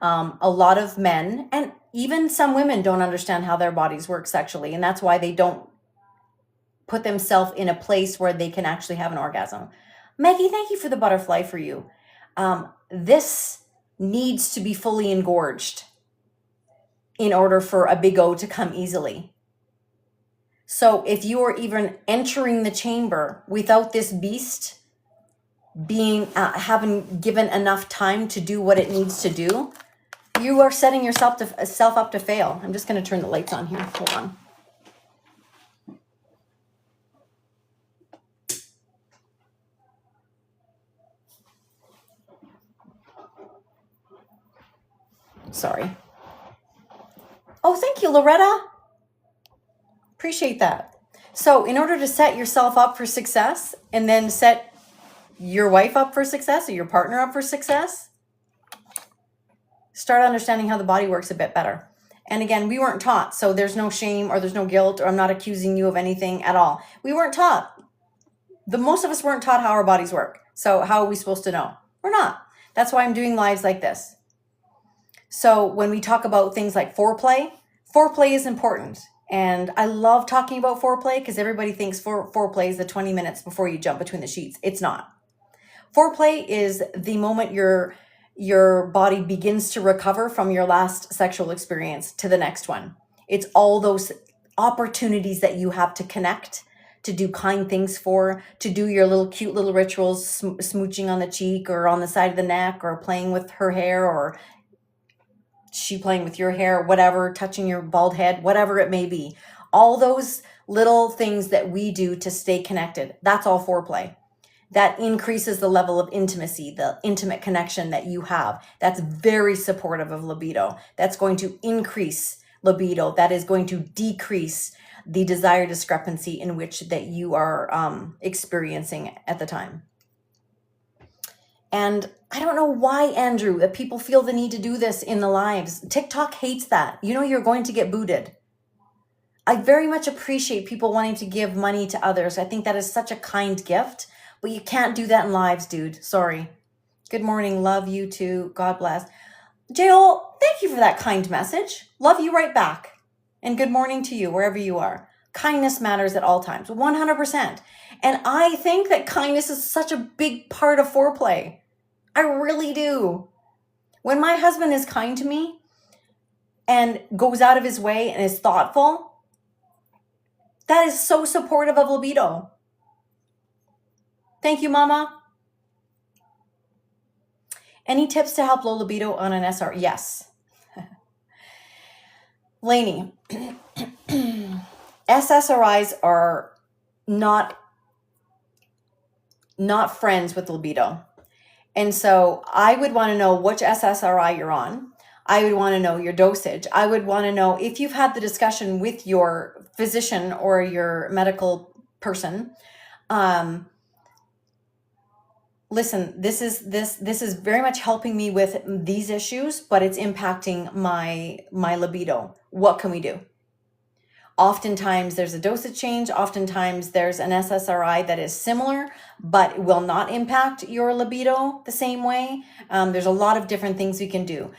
A lot of men, and even some women, don't understand how their bodies work sexually, and that's why they don't put themselves in a place where they can actually have an orgasm. Maggie, thank you for the butterfly for you. This needs to be fully engorged in order for a big O to come easily. So if you are even entering the chamber without this beast being having given enough time to do what it needs to do, you are setting yourself up to fail. I'm just going to turn the lights on here. Hold on. Sorry. Oh, thank you, Loretta. Appreciate that. So in order to set yourself up for success and then set your wife up for success or your partner up for success, start understanding how the body works a bit better. And again, we weren't taught, so there's no shame or there's no guilt, or I'm not accusing you of anything at all. We weren't taught. Most of us weren't taught how our bodies work. So how are we supposed to know? We're not. That's why I'm doing lives like this. So when we talk about things like foreplay is important. And I love talking about foreplay because everybody thinks foreplay is the 20 minutes before you jump between the sheets. It's not. Foreplay is the moment your body begins to recover from your last sexual experience to the next one. It's all those opportunities that you have to connect, to do kind things for, to do your little cute little rituals, smooching on the cheek or on the side of the neck, or playing with her hair, or she playing with your hair, whatever, touching your bald head, whatever it may be. All those little things that we do to stay connected, that's all foreplay. That increases the level of intimacy, the intimate connection that you have. That's very supportive of libido. That's going to increase libido. That is going to decrease the desire discrepancy in which that you are experiencing at the time. And I don't know why, Andrew, that people feel the need to do this in the lives. TikTok hates that. You know, you're going to get booted. I very much appreciate people wanting to give money to others. I think that is such a kind gift. But you can't do that in lives, dude. Sorry. Good morning. Love you too. God bless. Joel, thank you for that kind message. Love you right back. And good morning to you, wherever you are. Kindness matters at all times, 100%. And I think that kindness is such a big part of foreplay. I really do. When my husband is kind to me and goes out of his way and is thoughtful, that is so supportive of libido. Thank you, Mama. Any tips to help low libido on an SR? Yes. Lainey, SSRIs are not friends with libido. And so I would want to know which SSRI you're on. I would want to know your dosage. I would want to know if you've had the discussion with your physician or your medical person. Listen, this is very much helping me with these issues, but it's impacting my libido. What can we do? Oftentimes there's a dosage change. Oftentimes there's an SSRI that is similar, but will not impact your libido the same way. There's a lot of different things we can do.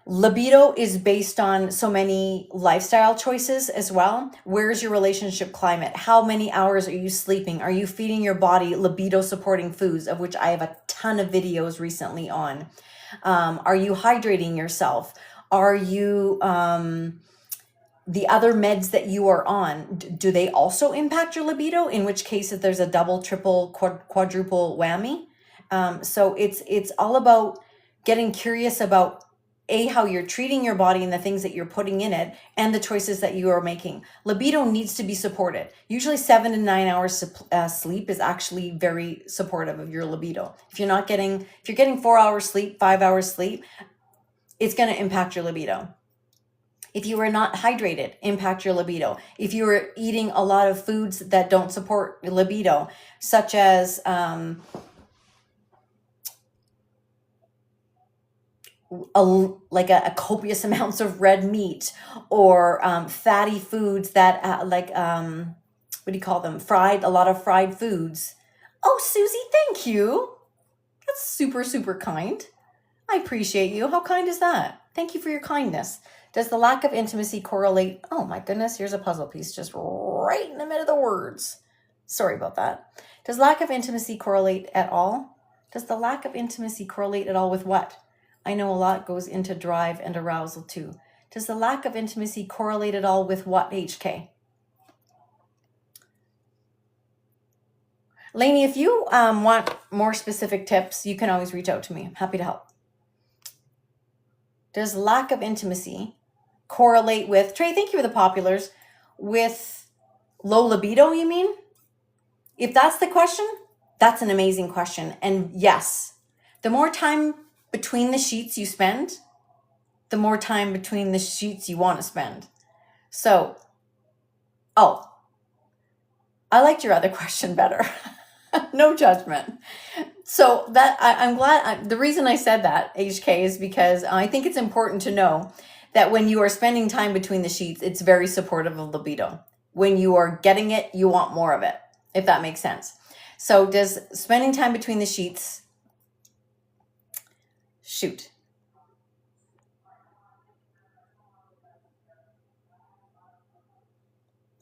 Libido is based on so many lifestyle choices as well. Where's your relationship climate? How many hours are you sleeping? Are you feeding your body libido supporting foods, of which I have a ton of videos recently on? Are you hydrating yourself? Are you, the other meds that you are on, do they also impact your libido? In which case if there's a double, triple, quadruple whammy. So it's all about getting curious about how you're treating your body and the things that you're putting in it and the choices that you are making. Libido needs to be supported. Usually 7 to 9 hours sleep is actually very supportive of your libido. If you're getting 4 hours sleep, 5 hours sleep, it's going to impact your libido. If you are not hydrated, impact your libido. If you are eating a lot of foods that don't support libido, such as a copious amounts of red meat, or fatty foods that what do you call them? A lot of fried foods. Oh, Susie, thank you. That's super, super kind. I appreciate you. How kind is that? Thank you for your kindness. Does the lack of intimacy correlate? Oh my goodness, here's a puzzle piece just right in the middle of the words. Sorry about that. Does lack of intimacy correlate at all? Does the lack of intimacy correlate at all with what? I know a lot goes into drive and arousal too. Does the lack of intimacy correlate at all with what, HK? Lainey, if you want more specific tips, you can always reach out to me. I'm happy to help. Does lack of intimacy correlate with, Trey, thank you for the populars, with low libido, you mean? If that's the question, that's an amazing question. And yes, the more time between the sheets you spend, the more time between the sheets you want to spend. So, oh, I liked your other question better. No judgment. So that I'm glad. The reason I said that, HK, is because I think it's important to know that when you are spending time between the sheets, it's very supportive of libido. When you are getting it, you want more of it, if that makes sense. So does spending time between the sheets, shoot.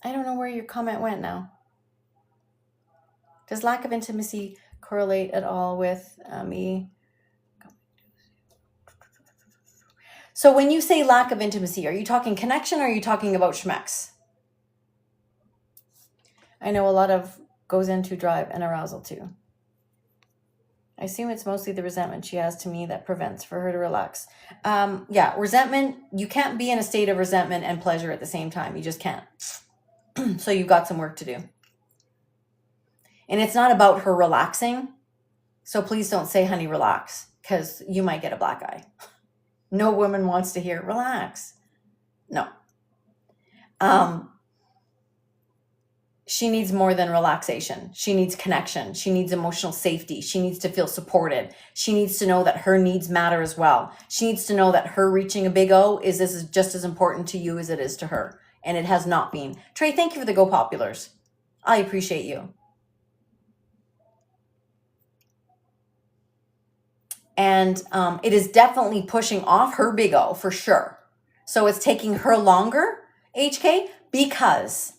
I don't know where your comment went now. Does lack of intimacy correlate at all with me? So when you say lack of intimacy, are you talking connection or are you talking about schmecks? I know a lot of goes into drive and arousal too. I assume it's mostly the resentment she has to me that prevents for her to relax. Yeah, resentment, you can't be in a state of resentment and pleasure at the same time. You just can't. So you've got some work to do. And it's not about her relaxing. So please don't say, honey, relax, because you might get a black eye. No woman wants to hear, relax. No. She needs more than relaxation. She needs connection. She needs emotional safety. She needs to feel supported. She needs to know that her needs matter as well. She needs to know that her reaching a big O is just as important to you as it is to her. And it has not been. Trey, thank you for the Go Populars. I appreciate you. And it is definitely pushing off her big O for sure. So it's taking her longer, HK, because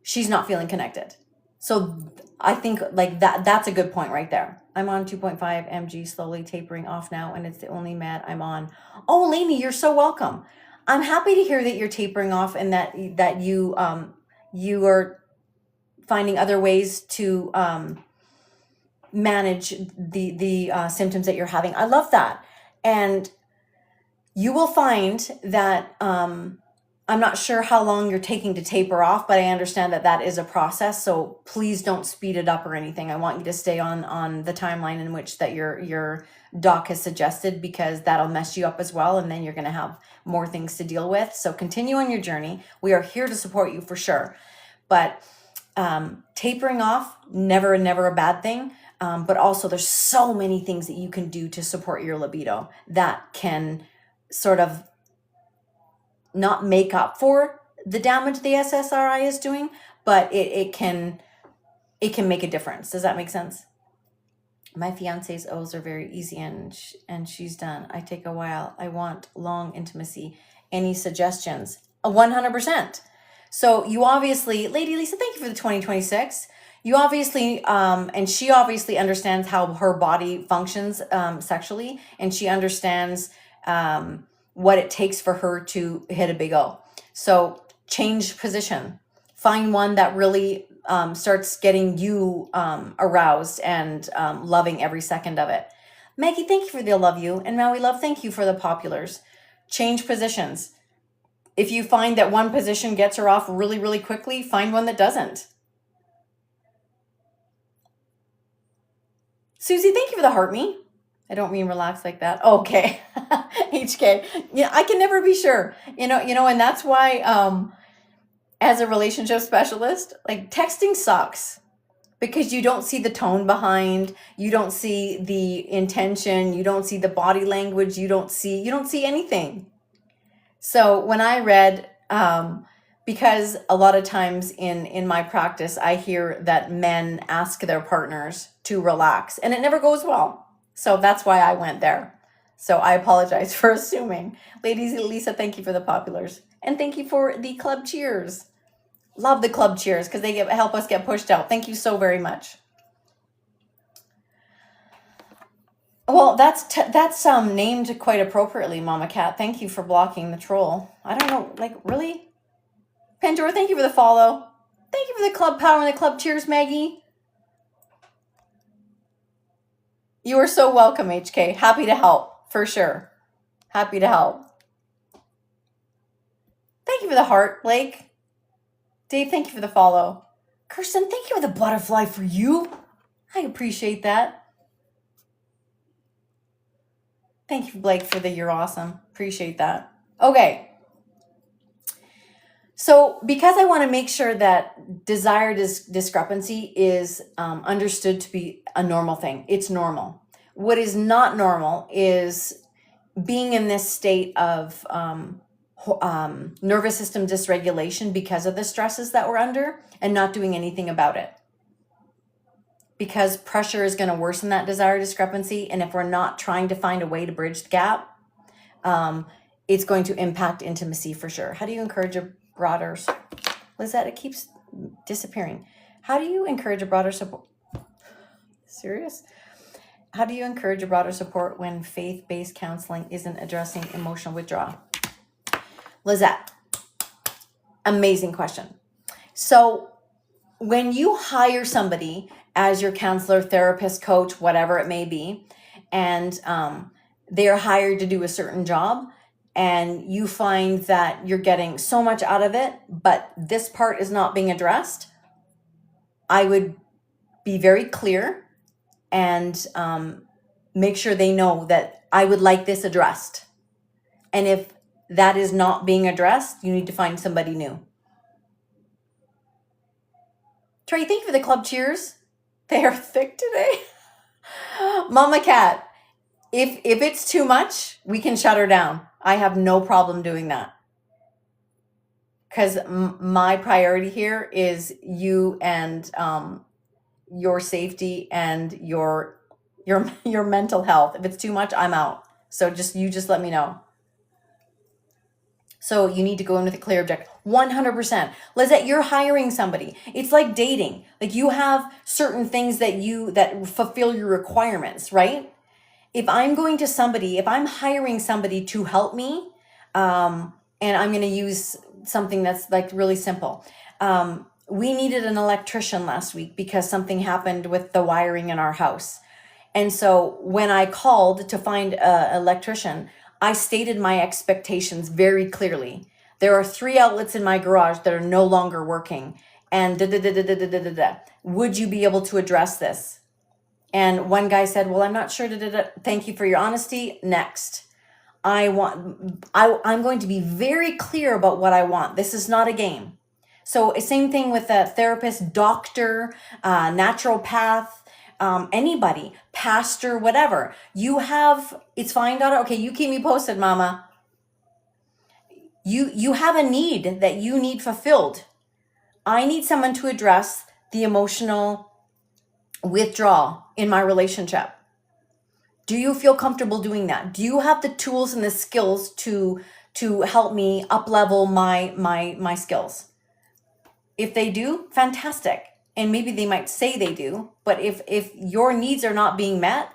she's not feeling connected. So I think like that's a good point right there. I'm on 2.5 mg, slowly tapering off now, and it's the only med I'm on. Oh, Lainey, you're so welcome. I'm happy to hear that you're tapering off and that you you are finding other ways to manage the symptoms that you're having. I love that. And you will find that I'm not sure how long you're taking to taper off, but I understand that that is a process. So please don't speed it up or anything. I want you to stay on the timeline in which that your doc has suggested, because that'll mess you up as well. And then you're going to have more things to deal with. So continue on your journey. We are here to support you for sure. But tapering off, never a bad thing. But also there's so many things that you can do to support your libido that can sort of not make up for the damage the SSRI is doing, but it can make a difference. Does that make sense? My fiance's O's are very easy and she's done. I take a while. I want long intimacy. Any suggestions? 100%. So you obviously, Lady Lisa, thank you for the 2026. You obviously, and she obviously understands how her body functions sexually, and she understands what it takes for her to hit a big O. So change position. Find one that really starts getting you aroused and loving every second of it. Maggie, thank you for the I love you. And Maui Love, thank you for the populars. Change positions. If you find that one position gets her off really quickly, find one that doesn't. Susie, thank you for the heart me. I don't mean relax like that. Okay. HK. Yeah, I can never be sure. You know, and that's why as a relationship specialist, like texting sucks because you don't see the tone behind, you don't see the intention, you don't see the body language, you don't see anything. So when I read because a lot of times in my practice, I hear that men ask their partners to relax and it never goes well. So that's why I went there. So I apologize for assuming. Ladies, Lisa, thank you for the populars. And thank you for the club cheers. Love the club cheers because they help us get pushed out. Thank you so very much. Well, that's named quite appropriately, Mama Cat. Thank you for blocking the troll. I don't know, like, really? Pandora, thank you for the follow. Thank you for the club power and the club cheers, Maggie. You are so welcome, HK. Happy to help, for sure. Happy to help. Thank you for the heart, Blake. Dave, thank you for the follow. Kirsten, thank you for the butterfly for you. I appreciate that. Thank you, Blake, for the "you're awesome." Appreciate that. Okay. So, because I want to make sure that desire discrepancy is understood to be a normal thing, it's normal. What is not normal is being in this state of nervous system dysregulation because of the stresses that we're under and not doing anything about it. Because pressure is going to worsen that desire discrepancy. And if we're not trying to find a way to bridge the gap, it's going to impact intimacy for sure. How do you encourage a broader, Lizette, it keeps disappearing. How do you encourage a broader support? Serious? How do you encourage a broader support when faith-based counseling isn't addressing emotional withdrawal? Lizette, amazing question. So when you hire somebody as your counselor, therapist, coach, whatever it may be, and they're hired to do a certain job, and you find that you're getting so much out of it, but this part is not being addressed, I would be very clear and make sure they know that I would like this addressed. And if that is not being addressed, you need to find somebody new. Trey, thank you for the club cheers. They are thick today. Mama Cat, if it's too much, we can shut her down. I have no problem doing that. Because my priority here is you and your safety and your mental health. If it's too much, I'm out. So you just let me know. So you need to go in with a clear objective. 100%. Lizette, you're hiring somebody. It's like dating. Like you have certain things that fulfill your requirements, right? If I'm hiring somebody to help me, and I'm going to use something that's like really simple. We needed an electrician last week because something happened with the wiring in our house. And so when I called to find an electrician, I stated my expectations very clearly. There are 3 outlets in my garage that are no longer working. And would you be able to address this? And one guy said, well, I'm not sure. Thank you for your honesty. Next. I'm going to be very clear about what I want. This is not a game. So same thing with a therapist, doctor, naturopath, anybody, pastor, whatever. It's fine, daughter. Okay, you keep me posted, mama. You have a need that you need fulfilled. I need someone to address the emotional withdrawal in my relationship. Do you feel comfortable doing that? Do you have the tools and the skills to help me up level my skills? If they do, fantastic. And maybe they might say they do, but if your needs are not being met,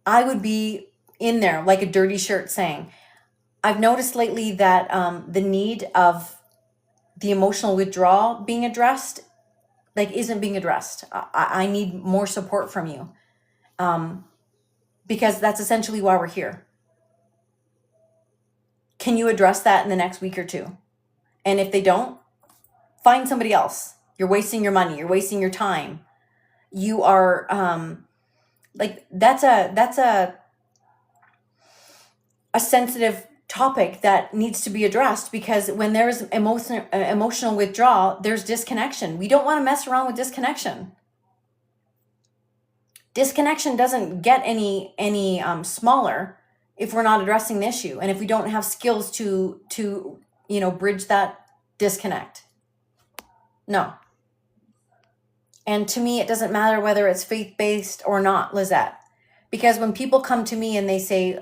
I would be in there like a dirty shirt saying, I've noticed lately that the need of the emotional withdrawal being addressed, isn't being addressed. I need more support from you. Because that's essentially why we're here. Can you address that in the next week or 2? And if they don't, find somebody else. You're wasting your money. You're wasting your time. You are that's a sensitive topic that needs to be addressed, because when there's emotional withdrawal, there's disconnection. We don't want to mess around with disconnection. Disconnection doesn't get any smaller if we're not addressing the issue, and if we don't have skills to bridge that disconnect. No. And to me, it doesn't matter whether it's faith-based or not, Lizette, because when people come to me and they say,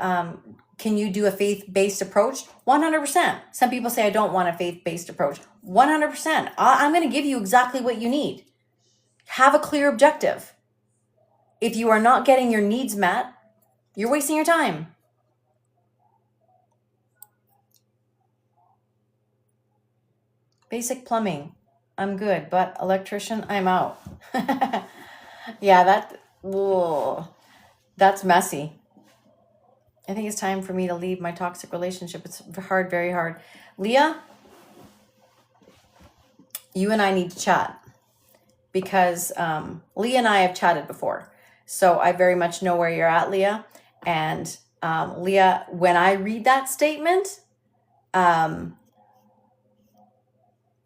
can you do a faith-based approach? 100%. Some people say, I don't want a faith-based approach. 100%. I'm going to give you exactly what you need. Have a clear objective. If you are not getting your needs met, you're wasting your time. Basic plumbing, I'm good, but electrician, I'm out. Yeah, that's messy. I think it's time for me to leave my toxic relationship. It's hard, very hard. Leah, you and I need to chat, because Leah and I have chatted before. So I very much know where you're at, Leah. And Leah, when I read that statement, I'm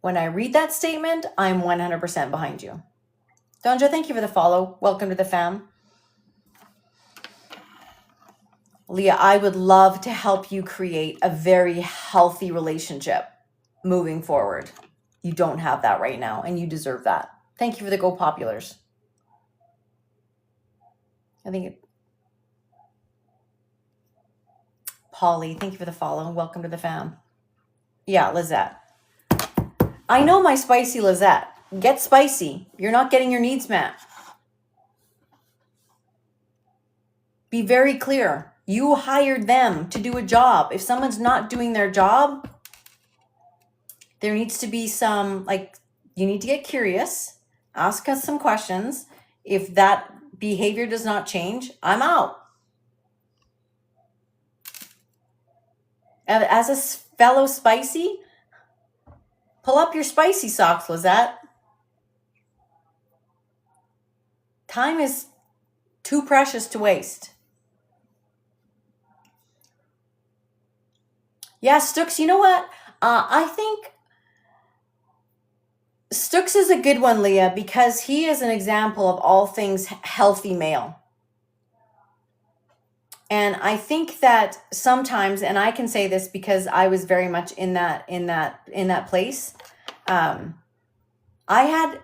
100% behind you. Donja, thank you for the follow. Welcome to the fam. Leah, I would love to help you create a very healthy relationship moving forward. You don't have that right now, and you deserve that. Thank you for the Go Populars. I think Polly, thank you for the follow. Welcome to the fam. Yeah, Lizette. I know my spicy Lizette. Get spicy. You're not getting your needs met. Be very clear. You hired them to do a job. If someone's not doing their job, there needs to be some, like, you need to get curious, ask us some questions. If that behavior does not change, I'm out. As a fellow spicy, pull up your spicy socks, Lizette. Time is too precious to waste. Yeah, Stooks, you know what? I think Stooks is a good one, Leah, because he is an example of all things healthy male. And I think that sometimes, and I can say this because I was very much in that place. I had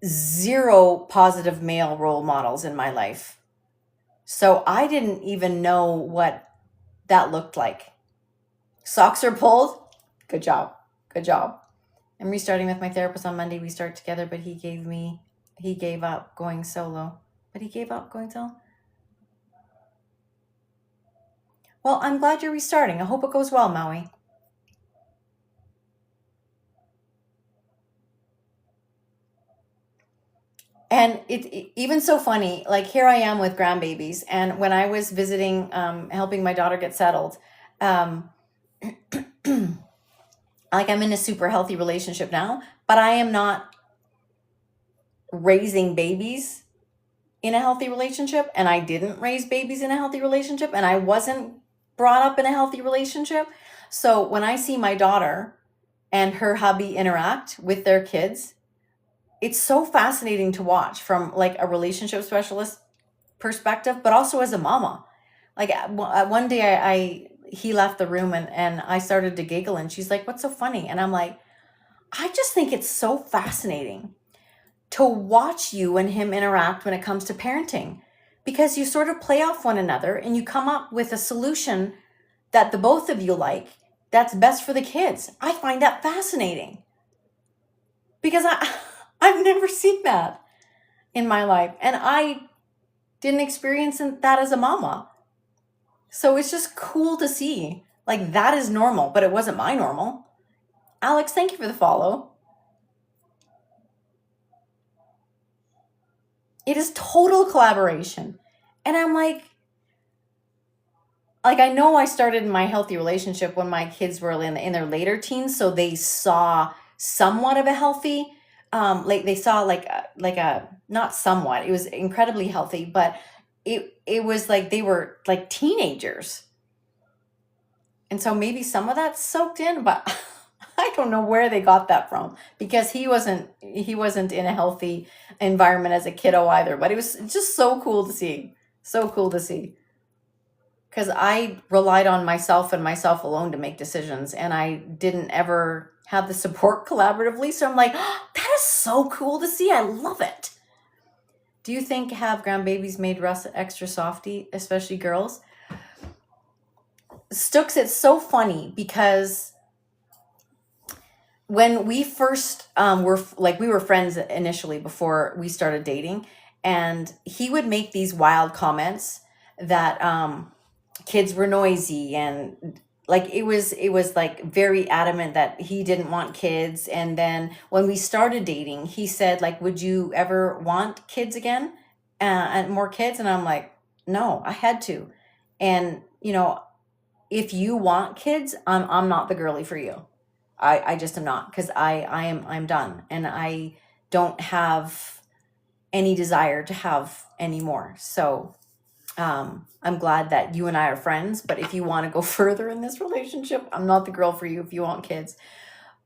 zero positive male role models in my life. So I didn't even know what that looked like. Socks are pulled. Good job. Good job. I'm restarting with my therapist on Monday. We start together, but he gave up going solo. Well, I'm glad you're restarting. I hope it goes well, Maui. And it even so funny, like here I am with grandbabies. And when I was visiting, helping my daughter get settled, like I'm in a super healthy relationship now, but I am not raising babies in a healthy relationship. And I didn't raise babies in a healthy relationship. And I wasn't brought up in a healthy relationship. So when I see my daughter and her hubby interact with their kids, it's so fascinating to watch from like a relationship specialist perspective, but also as a mama. Like one day he left the room and I started to giggle and she's like, "What's so funny?" And I'm like, I just think it's so fascinating to watch you and him interact when it comes to parenting, because you sort of play off one another and you come up with a solution that the both of you like that's best for the kids. I find that fascinating because I've never seen that in my life, and I didn't experience that as a mama. So it's just cool to see, like, that is normal, but it wasn't my normal. Alex, thank you for the follow. It is total collaboration. And I'm like, I know I started in my healthy relationship when my kids were in their later teens, so they saw somewhat of a healthy, like they saw like a not somewhat, it was incredibly healthy, but it was like they were like teenagers. And so maybe some of that soaked in, but I don't know where they got that from, because he wasn't in a healthy environment as a kiddo either. But it was just so cool to see. So cool to see. Because I relied on myself and myself alone to make decisions, and I didn't ever have the support collaboratively. So I'm like, oh, that is so cool to see. I love it. Do you think have grandbabies made Russ extra softy, especially girls? Stooks, it's so funny because when we first we were friends initially before we started dating, and he would make these wild comments that kids were noisy, and like it was like very adamant that he didn't want kids. And then when we started dating, he said, like, would you ever want kids again, and more kids? And I'm like, no, I had to. And if you want kids, I'm not the girly for you. I just am not, because I'm done, and I don't have any desire to have any more. So I'm glad that you and I are friends, but if you want to go further in this relationship, I'm not the girl for you if you want kids.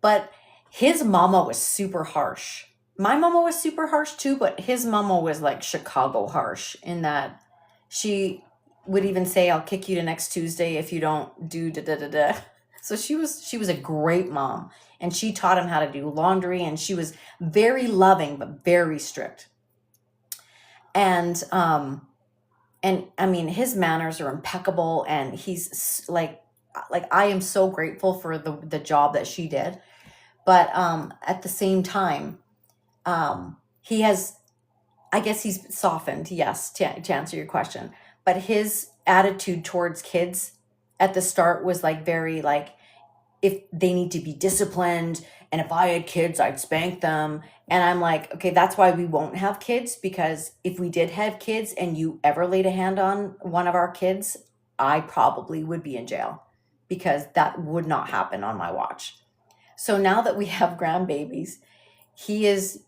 But his mama was super harsh. My mama was super harsh too, but his mama was like Chicago harsh in that she would even say, I'll kick you to next Tuesday if you don't do da da da da. So she was a great mom, and she taught him how to do laundry, and she was very loving but very strict. And I mean, his manners are impeccable, and he's like I am so grateful for the job that she did. But at the same time, he has, I guess he's softened, yes, to answer your question. But his attitude towards kids at the start was like very like, if they need to be disciplined, and if I had kids, I'd spank them. And I'm like, okay, that's why we won't have kids, because if we did have kids and you ever laid a hand on one of our kids, I probably would be in jail, because that would not happen on my watch. So now that we have grandbabies, he is,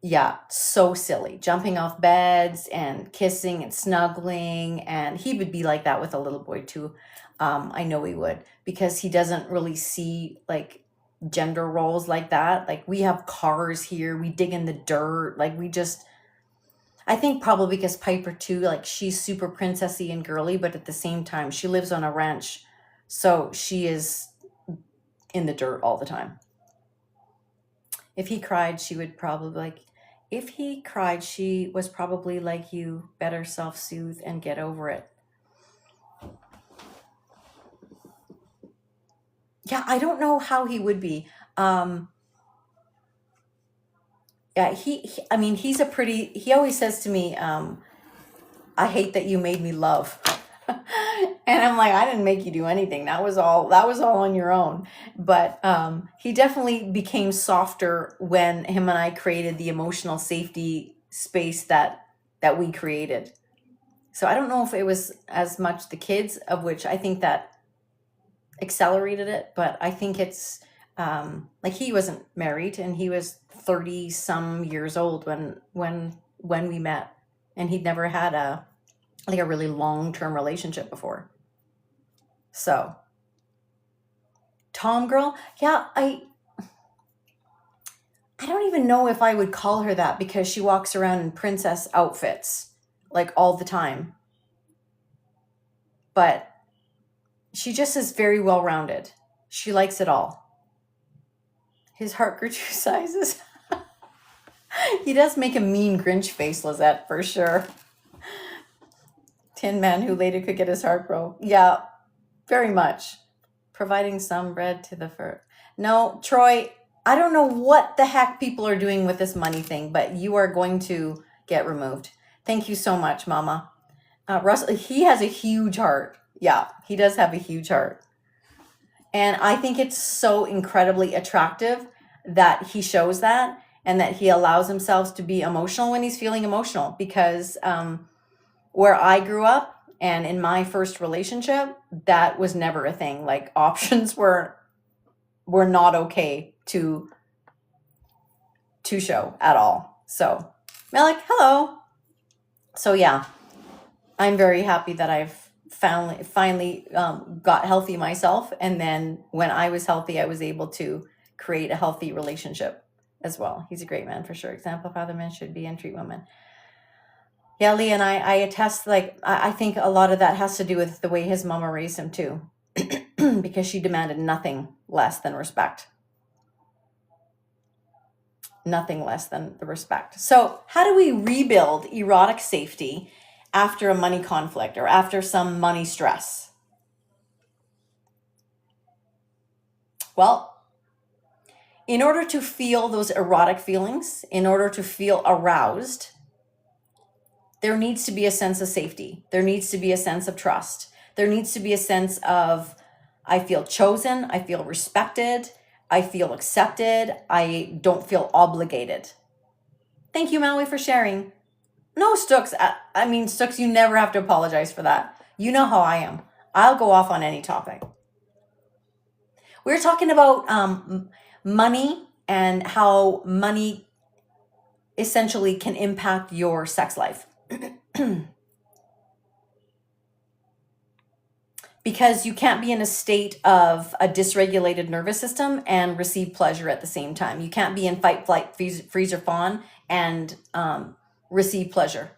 yeah, so silly, jumping off beds and kissing and snuggling. And he would be like that with a little boy too. I know he would, because he doesn't really see like gender roles like that. Like, we have cars here, we dig in the dirt. Like, I think probably because Piper too, like, she's super princessy and girly, but at the same time, she lives on a ranch. So she is in the dirt all the time. If he cried, she would probably like, if he cried, she was probably like, you better self-soothe and get over it. Yeah, I don't know how he would be. Yeah, I mean, he always says to me, I hate that you made me love. And I'm like, I didn't make you do anything. That was all on your own. But he definitely became softer when him and I created the emotional safety space that we created. So I don't know if it was as much the kids, of which I think that accelerated it, but I think it's like, he wasn't married, and he was 30 some years old when we met, and he'd never had a really long-term relationship before. So Tom girl, yeah, I don't even know if I would call her that, because she walks around in princess outfits like all the time. But she just is very well-rounded. She likes it all. His heart grew 2 sizes. He does make a mean Grinch face, Lizette, for sure. Tin Man who later could get his heart broke. Yeah, very much. Providing some bread to the fur. No, Troy, I don't know what the heck people are doing with this money thing, but you are going to get removed. Thank you so much, Mama. Russell, he has a huge heart. Yeah, he does have a huge heart. And I think it's so incredibly attractive that he shows that, and that he allows himself to be emotional when he's feeling emotional. Because where I grew up and in my first relationship, that was never a thing. Like, options were not okay to show at all. So, Malik, hello. So yeah, I'm very happy that I've finally got healthy myself, and then when I was healthy, I was able to create a healthy relationship as well. He's a great man for sure. Example of how the men should be and treat women. Yeah, Lee, and I attest, like, I think a lot of that has to do with the way his mama raised him too, because she demanded nothing less than respect. Nothing less than the respect. So how do we rebuild erotic safety after a money conflict or after some money stress? Well, in order to feel those erotic feelings, in order to feel aroused, there needs to be a sense of safety. There needs to be a sense of trust. There needs to be a sense of, I feel chosen, I feel respected, I feel accepted, I don't feel obligated. Thank you, Maui, for sharing. No, Stooks, I mean, Stooks, you never have to apologize for that. You know how I am. I'll go off on any topic. We're talking about money, and how money essentially can impact your sex life. because you can't be in a state of a dysregulated nervous system and receive pleasure at the same time. You can't be in fight, flight, freeze, or fawn and receive pleasure.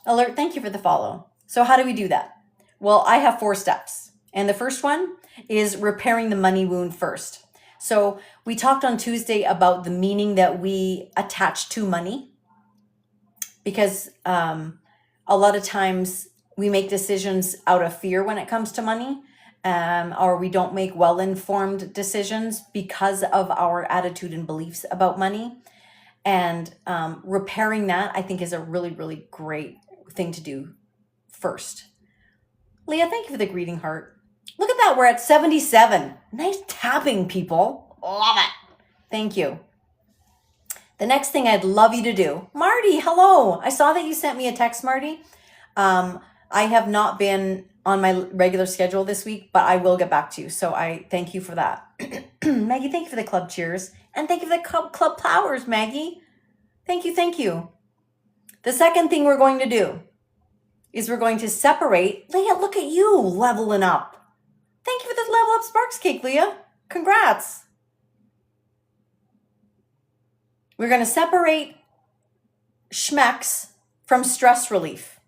Alert, thank you for the follow. So how do we do that? Well, I have 4 steps. And the first one is repairing the money wound first. So we talked on Tuesday about the meaning that we attach to money, because a lot of times we make decisions out of fear when it comes to money, or we don't make well-informed decisions because of our attitude and beliefs about money. And repairing that, I think, is a really, really great thing to do first. Leah, thank you for the greeting heart. Look at that, we're at 77. Nice tapping, people. Love it. Thank you. The next thing I'd love you to do, Marty, hello. I saw that you sent me a text, Marty. I have not been on my regular schedule this week, but I will get back to you. So I thank you for that. Maggie, thank you for the club cheers. And thank you for the club flowers, Maggie. Thank you, thank you. The second thing we're going to do is we're going to separate. Leah, look at you leveling up. Thank you for this level up Sparks cake, Leah. Congrats. We're going to separate Schmecks from stress relief.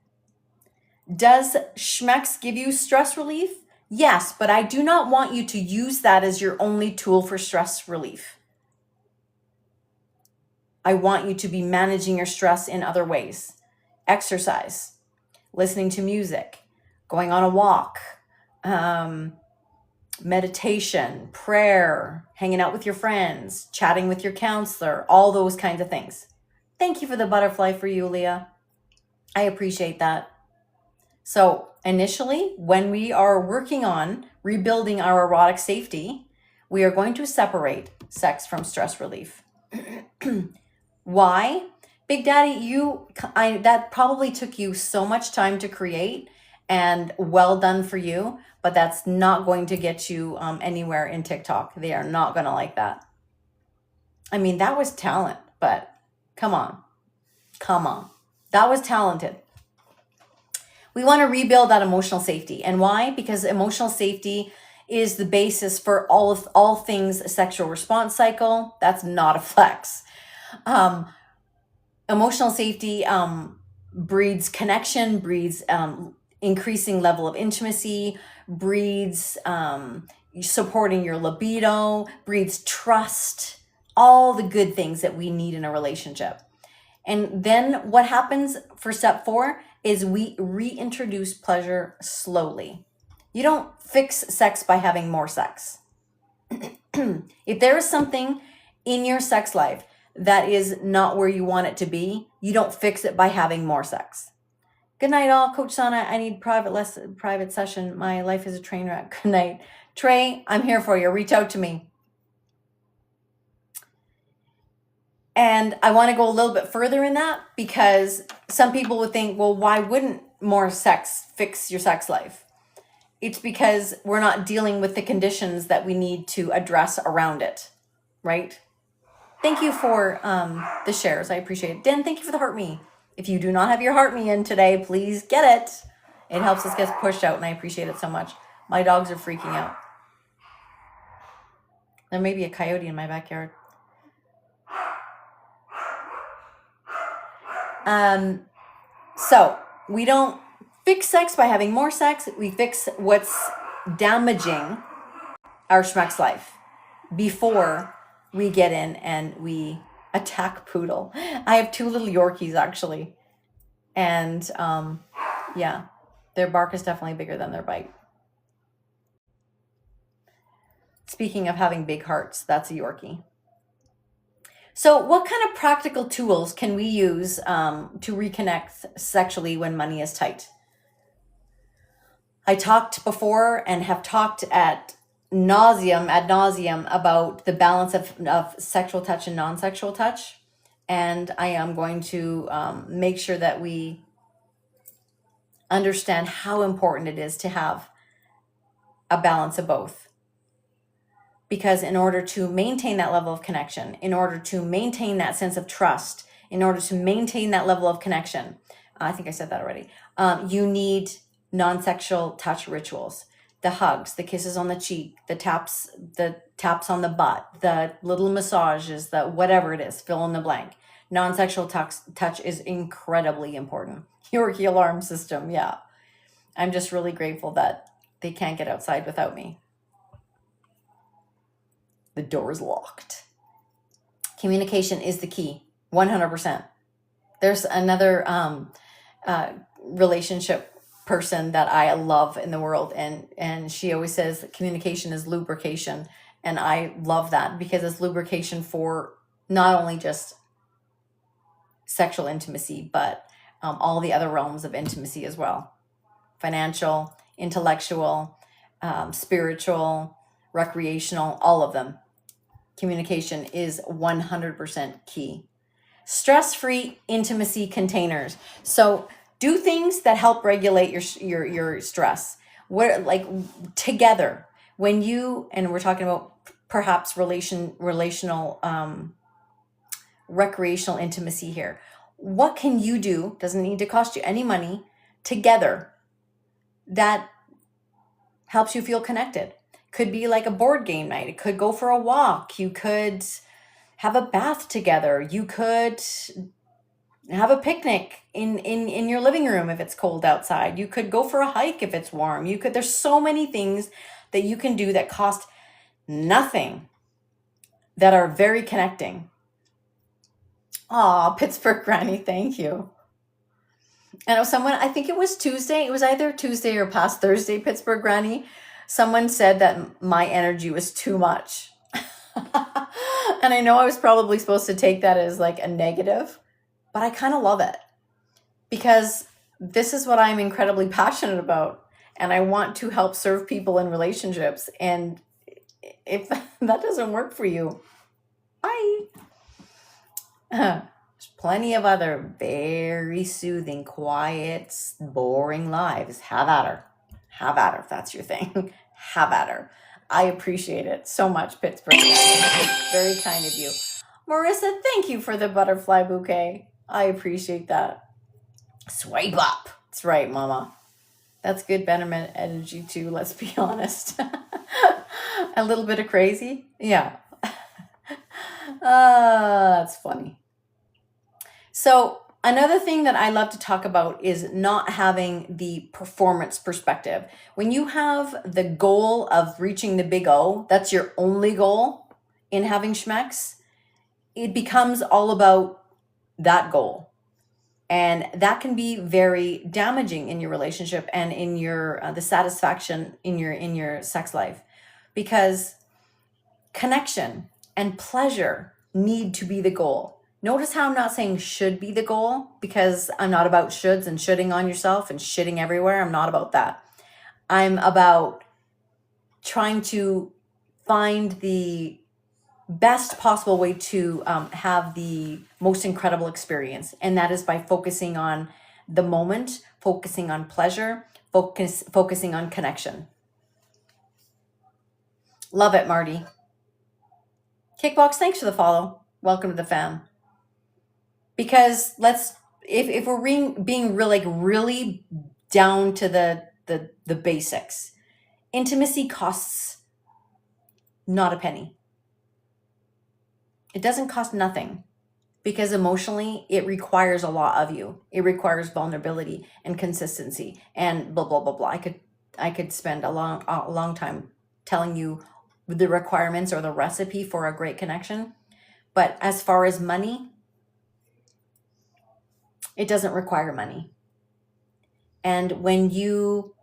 Does Schmecks give you stress relief? Yes, but I do not want you to use that as your only tool for stress relief. I want you to be managing your stress in other ways. Exercise, listening to music, going on a walk, meditation, prayer, hanging out with your friends, chatting with your counselor, all those kinds of things. Thank you for the butterfly for you, Leah. I appreciate that. So initially, when we are working on rebuilding our erotic safety, we are going to separate sex from stress relief. Why? Big Daddy, that probably took you so much time to create, and well done for you, but that's not going to get you anywhere in TikTok. They are not going to like that. I mean, that was talent, but come on. That was talented. We want to rebuild that emotional safety. And why? Because emotional safety is the basis for all things sexual response cycle. That's not a flex. Emotional safety breeds connection, breeds increasing level of intimacy, breeds supporting your libido, breeds trust, all the good things that we need in a relationship. And then what happens for step 4 is we reintroduce pleasure slowly. You don't fix sex by having more sex. If there is something in your sex life that is not where you want it to be, you don't fix it by having more sex. Good night, all. Coach Sana, I need private session. My life is a train wreck. Good night. Trey, I'm here for you. Reach out to me. And I want to go a little bit further in that, because some people would think, well, why wouldn't more sex fix your sex life? It's because we're not dealing with the conditions that we need to address around it, right? Thank you for the shares. I appreciate it. Den, thank you for the heart me. If you do not have your heart me in today, please get it. It helps us get pushed out, and I appreciate it so much. My dogs are freaking out. There may be a coyote in my backyard. So we don't fix sex by having more sex. We fix what's damaging our schmuck's life before we get in and we attack Poodle. I have 2 little Yorkies actually. And yeah, their bark is definitely bigger than their bite. Speaking of having big hearts, that's a Yorkie. So what kind of practical tools can we use to reconnect sexually when money is tight? I talked before and have talked ad nauseum about the balance of sexual touch and non-sexual touch. And I am going to make sure that we understand how important it is to have a balance of both. Because in order to maintain that level of connection, in order to maintain that sense of trust, in order to maintain that level of connection, I think I said that already, You need non-sexual touch rituals, the hugs, the kisses on the cheek, the taps on the butt, the little massages, the whatever it is, fill in the blank. Non-sexual touch is incredibly important. Your alarm system, yeah. I'm just really grateful that they can't get outside without me. The door is locked. Communication is the key, 100%. There's another relationship person that I love in the world, and she always says that communication is lubrication, and I love that because it's lubrication for not only just sexual intimacy, but all the other realms of intimacy as well: financial, intellectual, spiritual, recreational, all of them. Communication is 100% key. Stress-free intimacy containers. So do things that help regulate your stress. Where, like, together, when you, and we're talking about perhaps relational recreational intimacy here. What can you do? Doesn't need to cost you any money, together, that helps you feel connected. Could be like a board game night. It could go for a walk. You could have a bath together. You could have a picnic in your living room if it's cold outside. You could go for a hike if it's warm. There's so many things that you can do that cost nothing, that are very connecting. Aw, Pittsburgh Granny, thank you. And someone, I think it was Tuesday, it was either Tuesday or past Thursday, Pittsburgh Granny, someone said that my energy was too much. And I know I was probably supposed to take that as like a negative, but I kind of love it because this is what I'm incredibly passionate about. And I want to help serve people in relationships. And if that doesn't work for you, bye. There's plenty of other very soothing, quiet, boring lives. Have at her. Have at her if that's your thing. Have at her. I appreciate it so much, Pittsburgh. Very kind of you. Marissa, thank you for the butterfly bouquet. I appreciate that. Swipe up. That's right, Mama. That's good betterment energy too, let's be honest. A little bit of crazy. Yeah. That's funny. So another thing that I love to talk about is not having the performance perspective. When you have the goal of reaching the big O, that's your only goal in having schmex, it becomes all about that goal. And that can be very damaging in your relationship and in your the satisfaction in your sex life, because connection and pleasure need to be the goal. Notice how I'm not saying should be the goal, because I'm not about shoulds and shoulding on yourself and shitting everywhere. I'm not about that. I'm about trying to find the best possible way to have the most incredible experience. And that is by focusing on the moment, focusing on pleasure, focusing on connection. Love it, Marty. Kickbox, thanks for the follow. Welcome to the fam. Because if we're being really down to the basics, intimacy costs not a penny. It doesn't cost nothing, because emotionally it requires a lot of you. It requires vulnerability and consistency and blah blah blah blah. I could spend a long time telling you the requirements or the recipe for a great connection. But as far as money, it doesn't require money. And when you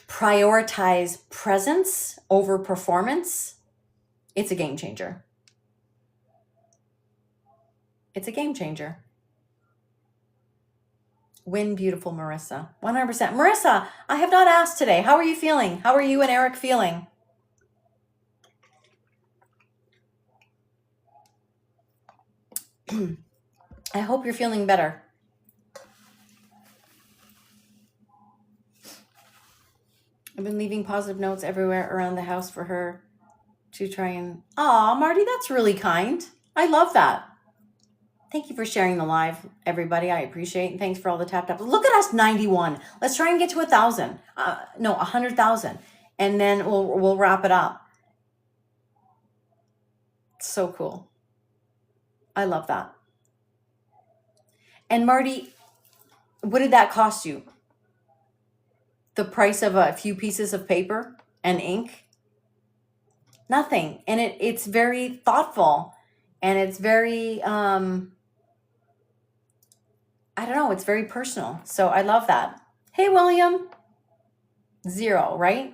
prioritize presence over performance, it's a game changer. It's a game changer. Win, beautiful Marissa. 100%. Marissa, I have not asked today. How are you feeling? How are you and Eric feeling? I hope you're feeling better. I've been leaving positive notes everywhere around the house for her to try and... Aw, Marty, that's really kind. I love that. Thank you for sharing the live, everybody. I appreciate it. Thanks for all the tap tap. Look at us, 91. Let's try and get to 1,000. No, 100,000. And then we'll wrap it up. So cool. I love that. And Marty, what did that cost you? The price of a few pieces of paper and ink? Nothing. And it's very thoughtful, and it's very I don't know, it's very personal. So I love that. Hey, William. 0, right?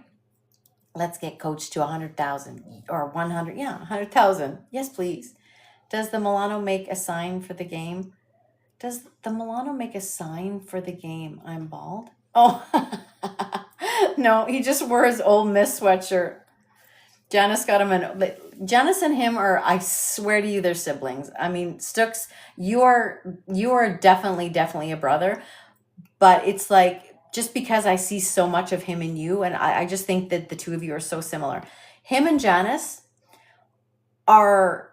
Let's get Coach to 100,000 or 100. Yeah, 100,000. Yes, please. Does the Milano make a sign for the game? Does the Milano make a sign for the game? I'm bald. Oh, no, he just wore his Ole Miss sweatshirt. Janice got him Janice and him are, I swear to you, they're siblings. I mean, Stooks, you are definitely a brother, but it's like, just because I see so much of him in you, and I just think that the two of you are so similar. Him and Janice are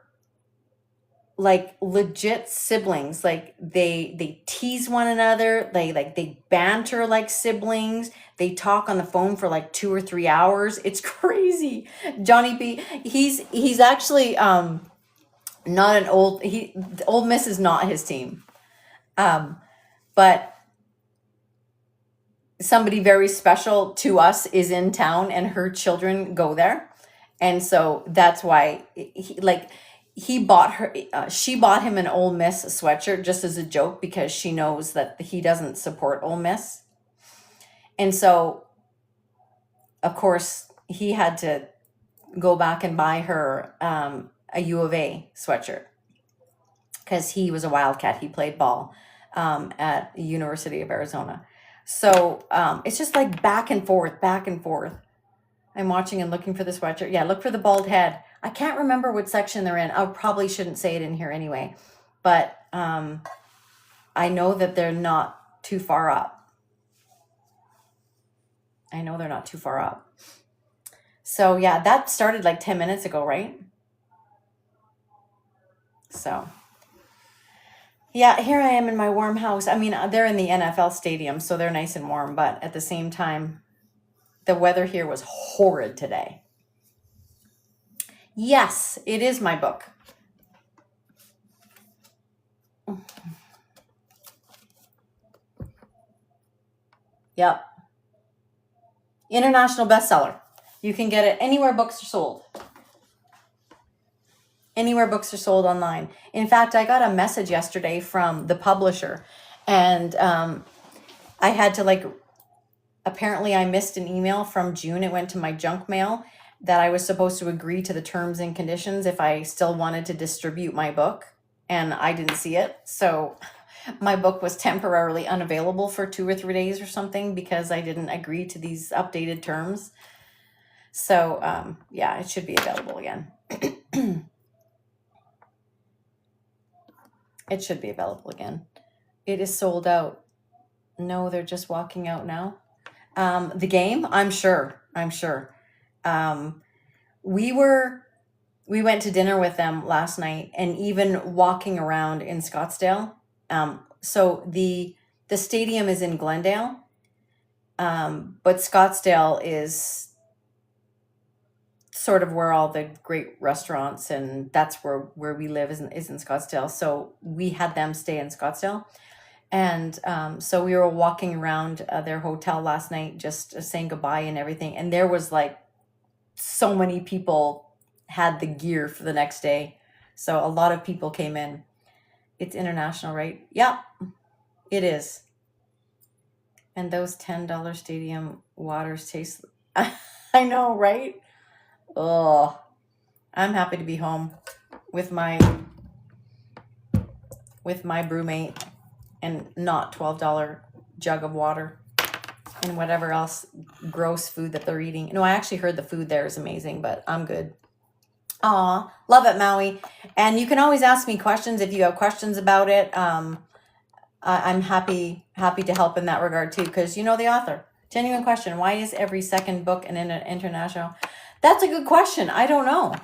like legit siblings. Like they tease one another. They banter like siblings. They talk on the phone for like 2 or 3 hours. It's crazy. Johnny B, he's actually not an Old Miss is not his team. But somebody very special to us is in town, and her children go there. And so that's why she bought him an Ole Miss sweatshirt just as a joke, because she knows that he doesn't support Ole Miss. And so, of course, he had to go back and buy her a U of A sweatshirt, because he was a Wildcat. He played ball at the University of Arizona. So it's just like back and forth. I'm watching and looking for the sweatshirt. Yeah, look for the bald head. I can't remember what section they're in. I probably shouldn't say it in here anyway. But I know that they're not too far up. So yeah, that started like 10 minutes ago, right? So yeah, here I am in my warm house. I mean, they're in the NFL stadium, so they're nice and warm. But at the same time, the weather here was horrid today. Yes, it is my book. Yep. International bestseller. You can get it anywhere books are sold. Anywhere books are sold online. In fact, I got a message yesterday from the publisher, and I had to apparently I missed an email from June. It went to my junk mail, that I was supposed to agree to the terms and conditions if I still wanted to distribute my book, and I didn't see it. So my book was temporarily unavailable for 2 or 3 days or something, because I didn't agree to these updated terms. So yeah, it should be available again. It should be available again. It is sold out. No, they're just walking out now. The game, I'm sure. We went to dinner with them last night, and even walking around in Scottsdale. So the stadium is in Glendale, but Scottsdale is sort of where all the great restaurants, and that's where we live is in Scottsdale. So we had them stay in Scottsdale. And so we were walking around their hotel last night, just saying goodbye and everything. And there was so many people had the gear for the next day. So a lot of people came in. It's international, right? Yeah, it is. And those $10 stadium waters taste... I know, right? Oh, I'm happy to be home with my brewmate and not $12 jug of water and whatever else gross food that they're eating. No, I actually heard the food there is amazing, but I'm good. Aw, love it, Maui. And you can always ask me questions if you have questions about it. I'm happy to help in that regard too, because you know the author. Genuine question: why is every second book an international? That's a good question. I don't know.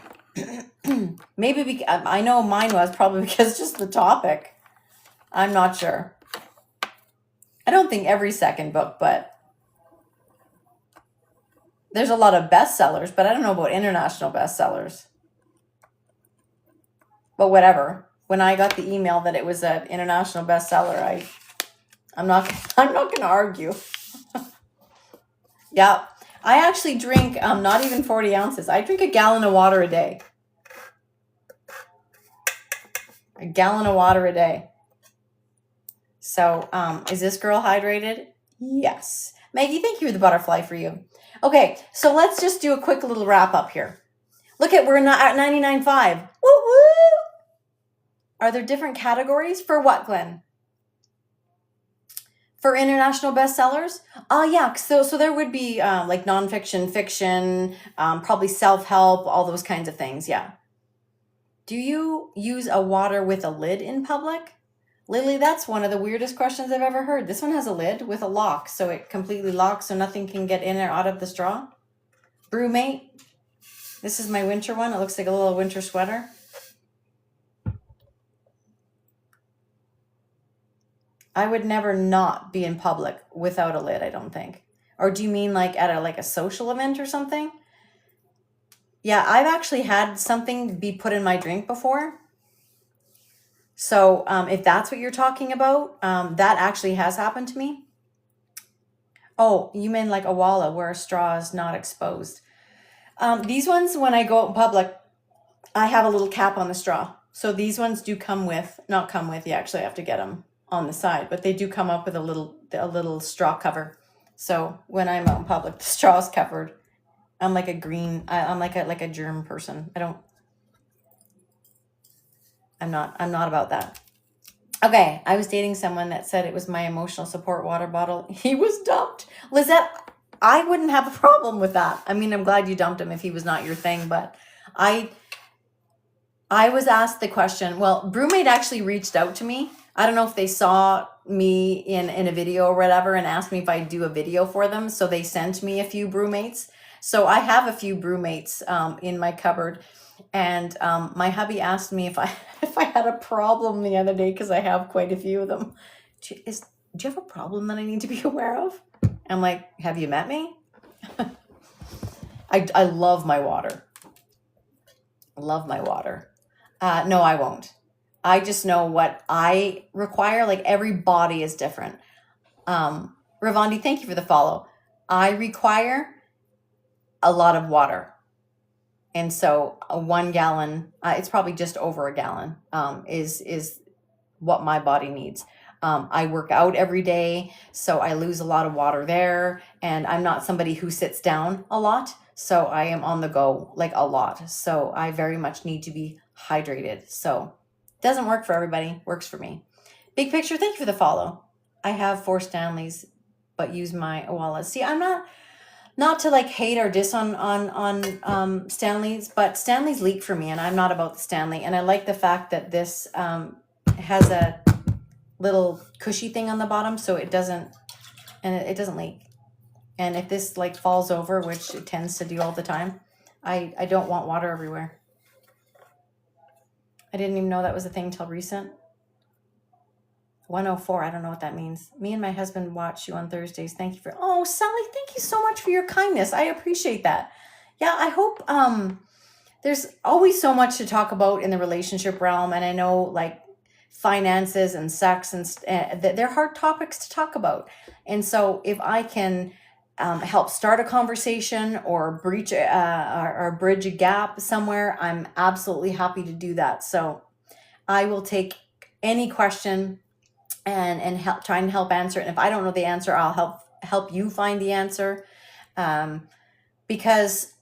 Maybe I know mine was probably because just the topic. I'm not sure. I don't think every second book, but there's a lot of bestsellers, but I don't know about international bestsellers. But whatever. When I got the email that it was an international bestseller, I'm not I'm not going to argue. Yeah. I actually drink not even 40 ounces. I drink a gallon of water a day. A gallon of water a day. So, is this girl hydrated? Yes. Maggie, thank you for the butterfly for you. Okay, so let's just do a quick little wrap up here. Look at, we're not at 99.5. Woo woo! Are there different categories for what, Glenn? For international bestsellers? Yeah. So there would be like nonfiction, fiction, probably self-help, all those kinds of things. Yeah. Do you use a water with a lid in public? Lily, that's one of the weirdest questions I've ever heard. This one has a lid with a lock, so it completely locks so nothing can get in or out of the straw. Brewmate. This is my winter one. It looks like a little winter sweater. I would never not be in public without a lid, I don't think. Or do you mean like at a social event or something? Yeah, I've actually had something be put in my drink before. So if that's what you're talking about, that actually has happened to me. Oh, you mean like a walla where a straw is not exposed. These ones, when I go out in public, I have a little cap on the straw. So these ones do come with, not come with, you actually have to get them on the side, but they do come up with a little straw cover. So when I'm out in public, the straw is covered. I'm like a green, I'm like a germ person. I'm not about that. Okay, I was dating someone that said it was my emotional support water bottle. He was dumped. Lizette, I wouldn't have a problem with that. I mean, I'm glad you dumped him if he was not your thing, but I was asked the question. Well, Brewmate actually reached out to me. I don't know if they saw me in a video or whatever and asked me if I'd do a video for them. So they sent me a few Brewmates. So I have a few Brewmates in my cupboard. And my hubby asked me if I had a problem the other day because I have quite a few of them. Do you have a problem that I need to be aware of? I'm like, have you met me? I love my water. Love my water. No, I won't. I just know what I require. Like every body is different. Ravandi, thank you for the follow. I require a lot of water. And so a 1 gallon, it's probably just over a gallon, is what my body needs. I work out every day, so I lose a lot of water there. And I'm not somebody who sits down a lot. So I am on the go like a lot. So I very much need to be hydrated. So it doesn't work for everybody, works for me. Big picture, thank you for the follow. I have 4 Stanleys, but use my Owala. See, I'm not to like hate or diss on Stanley's, but Stanley's leak for me, and I'm not about the Stanley. And I like the fact that this has a little cushy thing on the bottom, so it doesn't leak. And if this like falls over, which it tends to do all the time, I don't want water everywhere. I didn't even know that was a thing till recent. 104, I don't know what that means. Me and my husband watch you on Thursdays. Thank you oh, Sally, thank you so much for your kindness. I appreciate that. Yeah, I hope there's always so much to talk about in the relationship realm. And I know like finances and sex and they're hard topics to talk about. And so if I can help start a conversation or bridge a gap somewhere, I'm absolutely happy to do that. So I will take any question and help try and help answer it. And if I don't know the answer, I'll help you find the answer. Because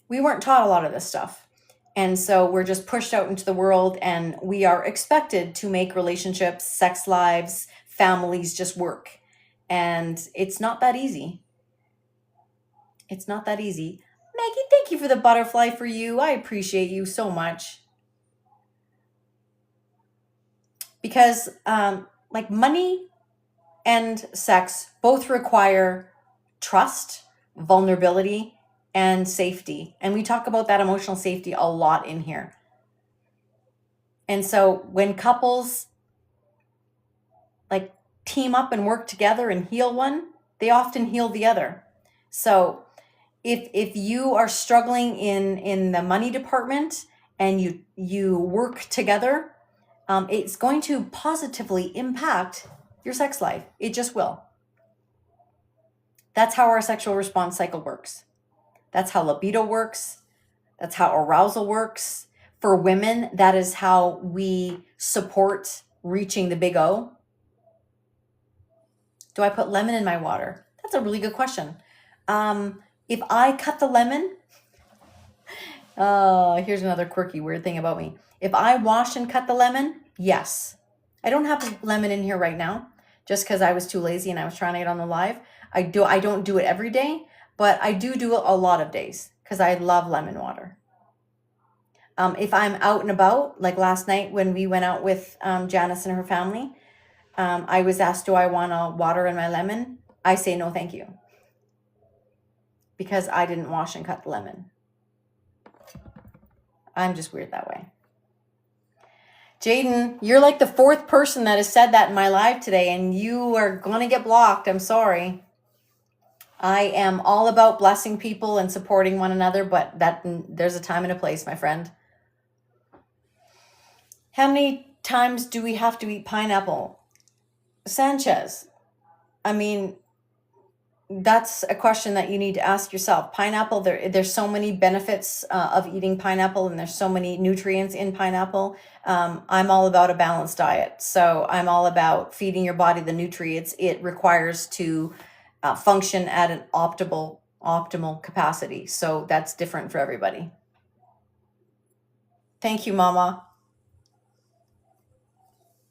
we weren't taught a lot of this stuff. And so we're just pushed out into the world, and we are expected to make relationships, sex lives, families just work. And it's not that easy. It's not that easy. Maggie, thank you for the butterfly for you. I appreciate you so much. Because like money and sex both require trust, vulnerability, and safety. And we talk about that emotional safety a lot in here. And so when couples like team up and work together and heal one, they often heal the other. So if you are struggling in the money department and you work together, it's going to positively impact your sex life. It just will. That's how our sexual response cycle works. That's how libido works. That's how arousal works. For women, that is how we support reaching the big O. Do I put lemon in my water? That's a really good question. If I cut the lemon, here's another quirky, weird thing about me. If I wash and cut the lemon, yes. I don't have lemon in here right now, just because I was too lazy and I was trying to get on the live. I don't do it every day, but I do it a lot of days because I love lemon water. If I'm out and about, like last night when we went out with Janice and her family, I was asked, do I want water in my lemon? I say no, thank you. Because I didn't wash and cut the lemon. I'm just weird that way. Jaden, you're like the fourth person that has said that in my live today, and you are going to get blocked. I'm sorry. I am all about blessing people and supporting one another, but there's a time and a place, my friend. How many times do we have to eat pineapple? Sanchez, I mean, that's a question that you need to ask yourself. Pineapple, there's so many benefits of eating pineapple, and there's so many nutrients in pineapple. I'm all about a balanced diet. So I'm all about feeding your body the nutrients it requires to function at an optimal capacity. So that's different for everybody. Thank you, Mama.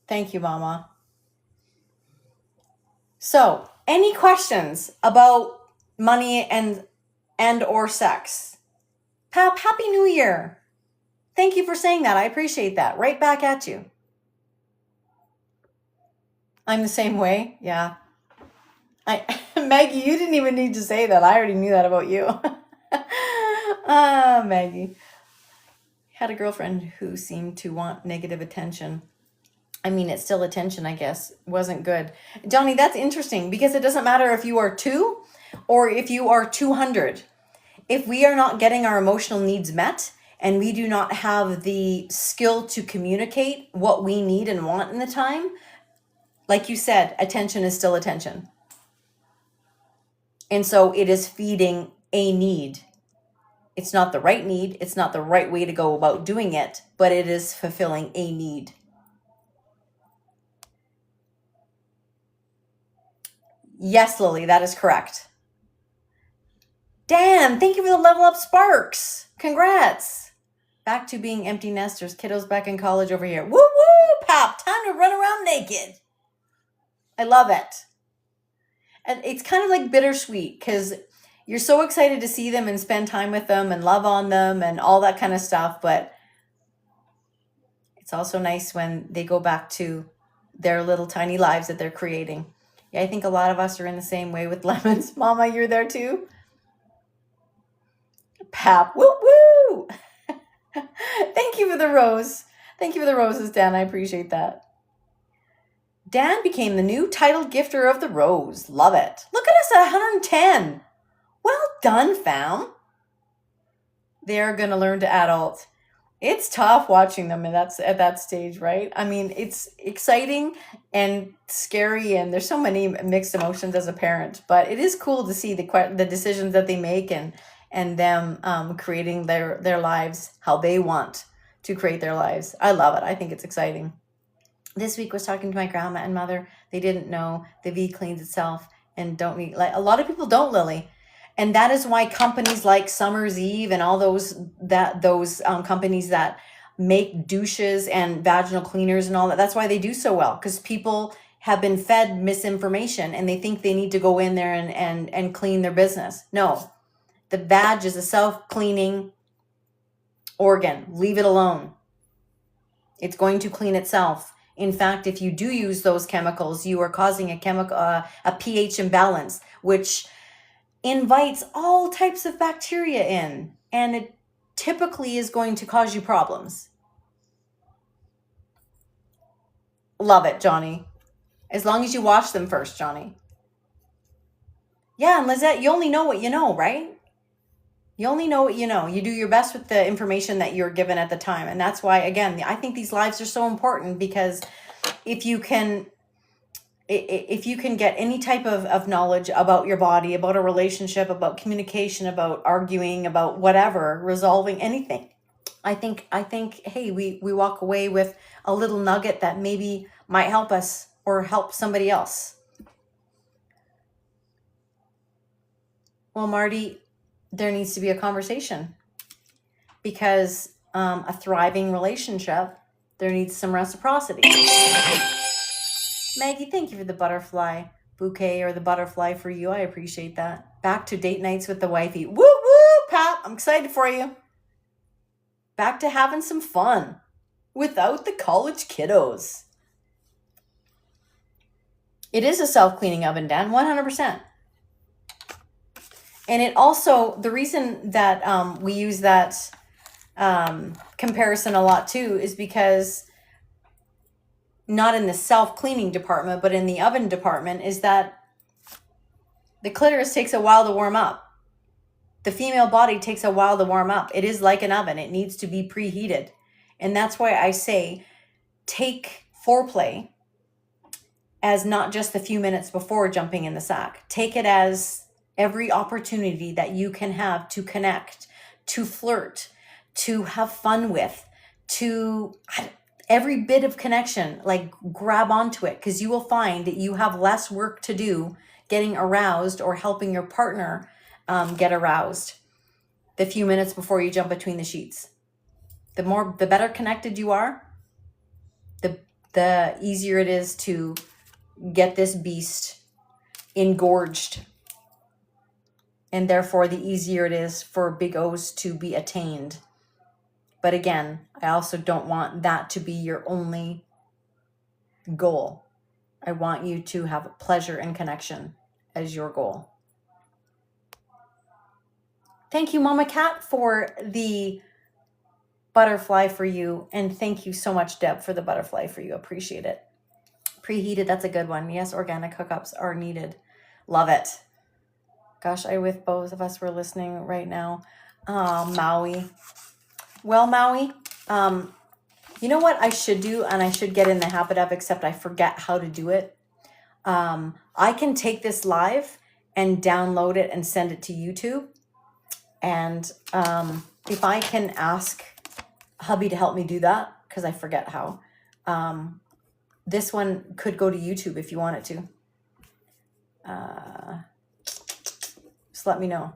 Thank you, Mama. So, any questions about money and or sex? Pap, Happy New Year. Thank you for saying that. I appreciate that. Right back at you. I'm the same way. Yeah. Maggie, you didn't even need to say that. I already knew that about you. Maggie. Had a girlfriend who seemed to want negative attention. I mean, it's still attention, I guess. Wasn't good. Johnny, that's interesting because it doesn't matter if you are 2 or if you are 200. If we are not getting our emotional needs met and we do not have the skill to communicate what we need and want in the time, like you said, attention is still attention. And so it is feeding a need. It's not the right need. It's not the right way to go about doing it, but it is fulfilling a need. Yes, Lily, that is correct. Dan, thank you for the level up sparks. Congrats. Back to being empty nesters. Kiddos back in college over here. Woo woo, Pop. Time to run around naked. I love it. And it's kind of like bittersweet because you're so excited to see them and spend time with them and love on them and all that kind of stuff. But it's also nice when they go back to their little tiny lives that they're creating. Yeah, I think a lot of us are in the same way with lemons. Mama, you're there too? Pap, woo woo! Thank you for the rose. Thank you for the roses, Dan. I appreciate that. Dan became the new titled gifter of the rose. Love it. Look at us at 110. Well done, fam. They're going to learn to adult. It's tough watching them at that stage, right? I mean, it's exciting and scary, and there's so many mixed emotions as a parent. But it is cool to see the decisions that they make and them creating their lives how they want to create their lives. I love it. I think it's exciting. This week was talking to my grandma and mother. They didn't know the V cleans itself and don't need, like a lot of people don't, Lily. And that is why companies like Summer's Eve and all those companies that make douches and vaginal cleaners and all that, that's why they do so well, because people have been fed misinformation and they think they need to go in there and clean their business. No, the vag is a self-cleaning organ. Leave it alone. It's going to clean itself. In fact, if you do use those chemicals, you are causing a pH imbalance, which invites all types of bacteria in, and it typically is going to cause you problems. Love it, Johnny. As long as you wash them first, Johnny. Yeah, and Lizette, you only know what you know, right? You only know what you know. You do your best with the information that you're given at the time. And that's why, again, I think these lives are so important, because if you can get any type of knowledge about your body, about a relationship, about communication, about arguing, about whatever, resolving anything, I think, hey, we walk away with a little nugget that maybe might help us or help somebody else. Well, Marty, there needs to be a conversation, because a thriving relationship, there needs some reciprocity. Maggie, thank you for the butterfly bouquet, or the butterfly for you. I appreciate that. Back to date nights with the wifey. Woo woo, Pat. I'm excited for you. Back to having some fun without the college kiddos. It is a self-cleaning oven, Dan, 100%. And it also, the reason that we use that comparison a lot too is because, not in the self-cleaning department, but in the oven department, is that the clitoris takes a while to warm up. The female body takes a while to warm up. It is like an oven. It needs to be preheated. And that's why I say, take foreplay as not just the few minutes before jumping in the sack. Take it as every opportunity that you can have to connect, to flirt, to have fun with, to every bit of connection, like grab onto it, because you will find that you have less work to do getting aroused or helping your partner get aroused the few minutes before you jump between the sheets. The better connected you are, the easier it is to get this beast engorged. And therefore, the easier it is for big O's to be attained. But again, I also don't want that to be your only goal. I want you to have pleasure and connection as your goal. Thank you, Mama Cat, for the butterfly for you. And thank you so much, Deb, for the butterfly for you. Appreciate it. Preheated, that's a good one. Yes, organic hookups are needed. Love it. Gosh, I wish both of us were listening right now. Maui. Well, Maui, you know what I should do, and I should get in the habit of, except I forget how to do it. I can take this live and download it and send it to YouTube. And if I can ask hubby to help me do that, because I forget how, this one could go to YouTube if you want it to. Just let me know,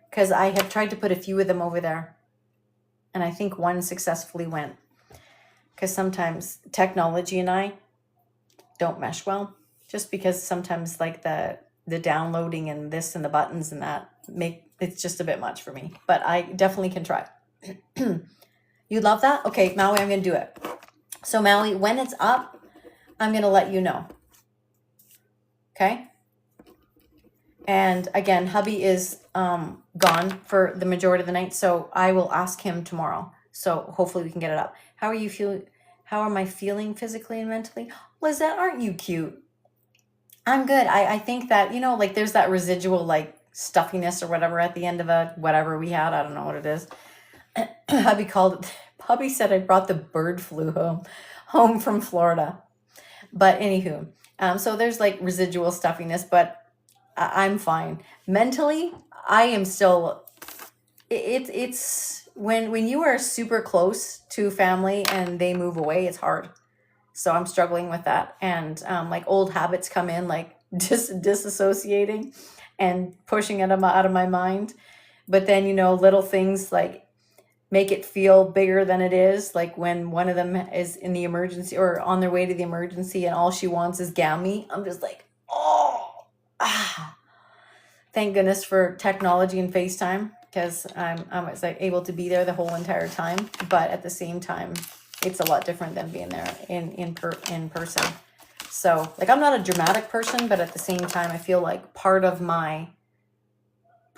because I have tried to put a few of them over there, and I think one successfully went, because sometimes technology and I don't mesh well, just because sometimes like the downloading and this and the buttons and that it's just a bit much for me, but I definitely can try. You love that? Okay, Maui, I'm going to do it. So Maui, when it's up, I'm going to let you know. Okay? And again, hubby is gone for the majority of the night, so I will ask him tomorrow. So hopefully we can get it up. How are you feeling? How am I feeling physically and mentally? Lizette, aren't you cute? I'm good. I think that, you know, like there's that residual like stuffiness or whatever at the end of a whatever we had. I don't know what it is. Hubby said I brought the bird flu home from Florida. But anywho, so there's like residual stuffiness, but I'm fine. Mentally, I am still, it's when you are super close to family and they move away, it's hard. So I'm struggling with that. And like old habits come in, like disassociating and pushing it out of my mind. But then, you know, little things like make it feel bigger than it is. Like when one of them is in the emergency or on their way to the emergency and all she wants is Gammy. I'm just like, thank goodness for technology and FaceTime, because I was like able to be there the whole entire time. But at the same time, it's a lot different than being there in person. So like I'm not a dramatic person, but at the same time, I feel like part of my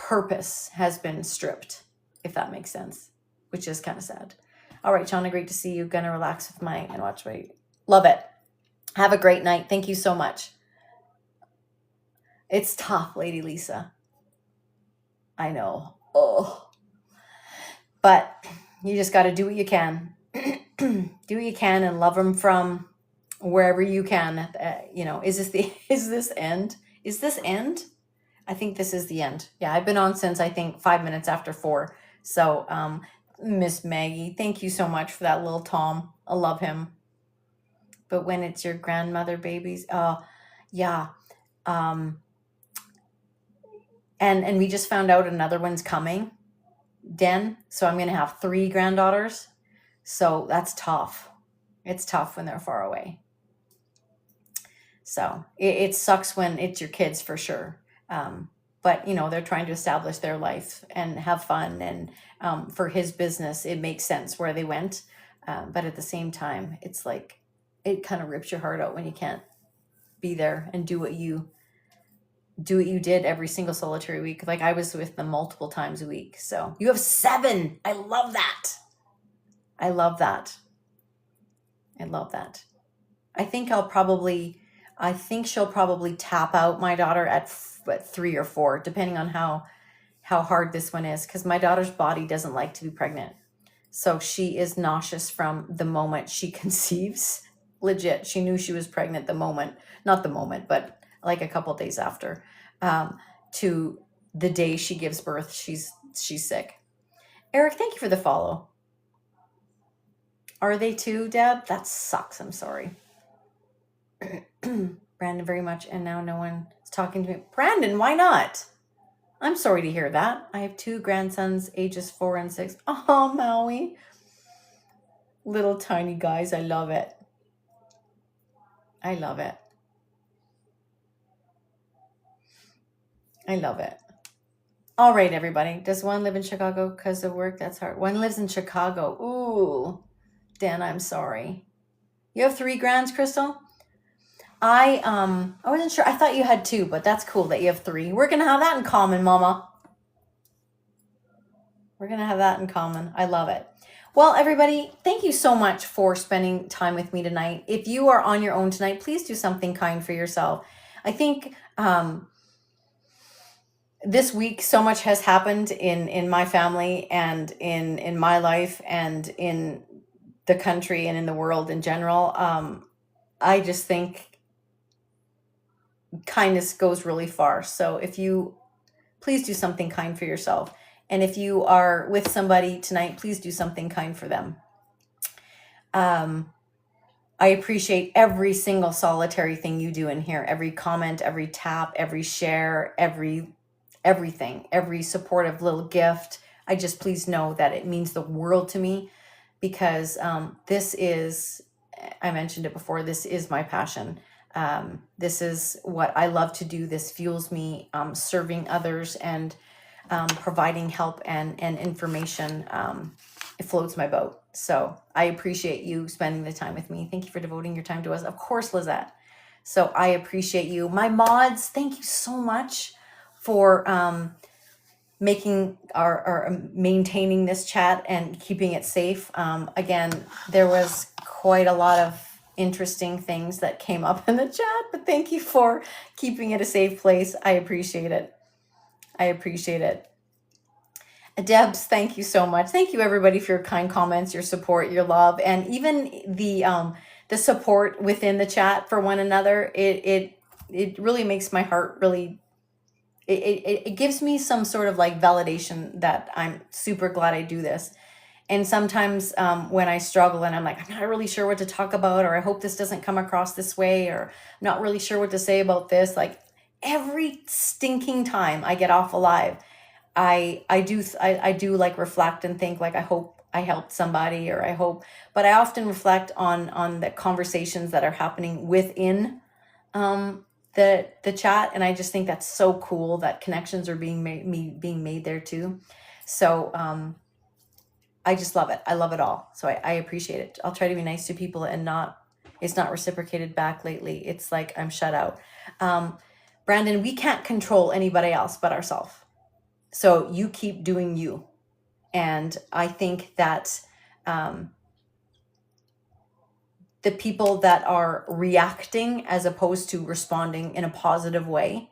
purpose has been stripped, if that makes sense, which is kind of sad. All right, Shauna, great to see you. Gonna relax with and watch my, love it. Have a great night. Thank you so much. It's tough, Lady Lisa. I know. Oh, but you just got to do what you can. Do what you can and love them from wherever you can. Is this end? Is this end? I think this is the end. Yeah, I've been on since I think 5 minutes after 4. So, Miss Maggie, thank you so much for that little Tom. I love him. But when it's your grandmother babies, yeah. And we just found out another one's coming, Den. So I'm gonna have 3 granddaughters. So that's tough. It's tough when they're far away. So it sucks when it's your kids for sure. But they're trying to establish their life and have fun, and for his business it makes sense where they went, but at the same time it's like it kind of rips your heart out when you can't be there and do what you did every single solitary week. Like I was with them multiple times a week. So you have 7. I love that. I love that. I think she'll probably tap out my daughter at 3 or 4, depending on how hard this one is, because my daughter's body doesn't like to be pregnant. So she is nauseous from the moment she conceives. Legit, she knew she was pregnant not the moment, but like a couple days after, to the day she gives birth. She's sick. Eric, thank you for the follow. Are they too, Deb? That sucks. I'm sorry. Brandon, very much. And now no one is talking to me. Brandon, why not? I'm sorry to hear that. I have 2 grandsons, ages 4 and 6. Oh, Maui. Little tiny guys. I love it. I love it. All right, everybody. Does one live in Chicago because of work? That's hard. One lives in Chicago. Ooh, Dan, I'm sorry. You have 3 grands, Crystal? I wasn't sure. I thought you had 2, but that's cool that you have 3. We're gonna have that in common, Mama. We're gonna have that in common. I love it. Well, everybody, thank you so much for spending time with me tonight. If you are on your own tonight, please do something kind for yourself. I think this week so much has happened in my family and in my life and in the country and in the world in general. I just think kindness goes really far. So if you please do something kind for yourself. And if you are with somebody tonight, please do something kind for them. I appreciate every single solitary thing you do in here, every comment, every tap, every share, everything, every supportive little gift. I just please know that it means the world to me, because this is, I mentioned it before, this is my passion. This is what I love to do. This fuels me, serving others and providing help and information. It floats my boat. So I appreciate you spending the time with me. Thank you for devoting your time to us. Of course, Lizette. So I appreciate you. My mods, thank you so much for making or maintaining this chat and keeping it safe. Again, there was quite a lot of interesting things that came up in the chat, but thank you for keeping it a safe place. I appreciate it. Debs, thank you so much. Thank you everybody for your kind comments, your support, your love, and even the support within the chat for one another. It really makes my heart really, it gives me some sort of like validation that I'm super glad I do this. And sometimes when I struggle and I'm like, I'm not really sure what to talk about, or I hope this doesn't come across this way, or I'm not really sure what to say about this, like every stinking time I get off alive, I do like reflect and think like, I hope I helped somebody, or I hope, but I often reflect on the conversations that are happening within the chat. And I just think that's so cool that connections are being made there too. So I just love it. I love it all. So I appreciate it. I'll try to be nice to people and it's not reciprocated back lately. It's like I'm shut out. Brandon, we can't control anybody else but ourselves. So you keep doing you. And I think that the people that are reacting as opposed to responding in a positive way,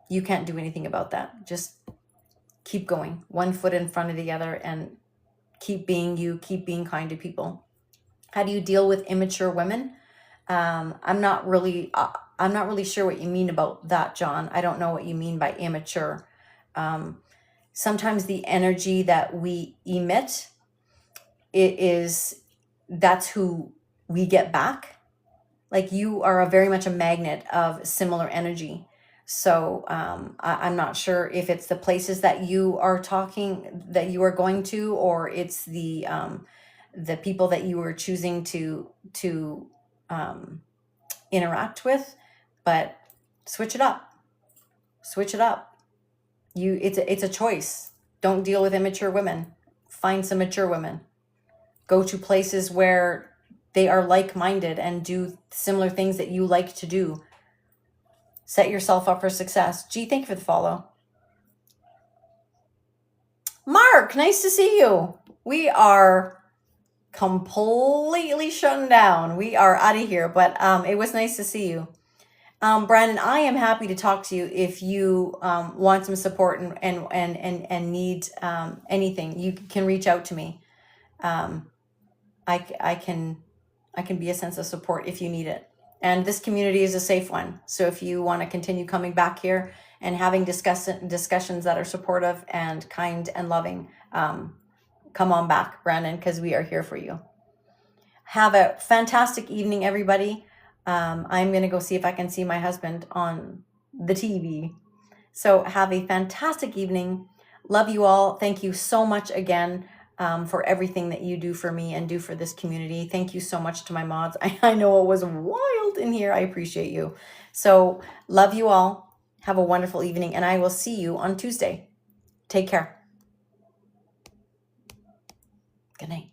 you can't do anything about that. Just keep going, one foot in front of the other, and keep being you, keep being kind to people. How do you deal with immature women? I'm not really sure what you mean about that, John. I don't know what you mean by immature. Sometimes the energy that we emit, that's who we get back. Like, you are very much a magnet of similar energy. So I'm not sure if it's the places that you are going to, or it's the people that you are choosing to interact with. But switch it up. It's a choice. Don't deal with immature women. Find some mature women. Go to places where they are like-minded and do similar things that you like to do. Set yourself up for success. Gee, thank you for the follow. Mark, nice to see you. We are completely shutting down. We are out of here, but it was nice to see you. Brandon, I am happy to talk to you if you want some support and need anything. You can reach out to me. I can be a sense of support if you need it. And this community is a safe one. So if you want to continue coming back here and having discussions that are supportive and kind and loving, come on back, Brandon, because we are here for you. Have a fantastic evening, everybody. I'm going to go see if I can see my husband on the TV. So have a fantastic evening. Love you all. Thank you so much again for everything that you do for me and do for this community. Thank you so much to my mods. I know it was wild in here. I appreciate you. So love you all. Have a wonderful evening, and I will see you on Tuesday. Take care. Good night.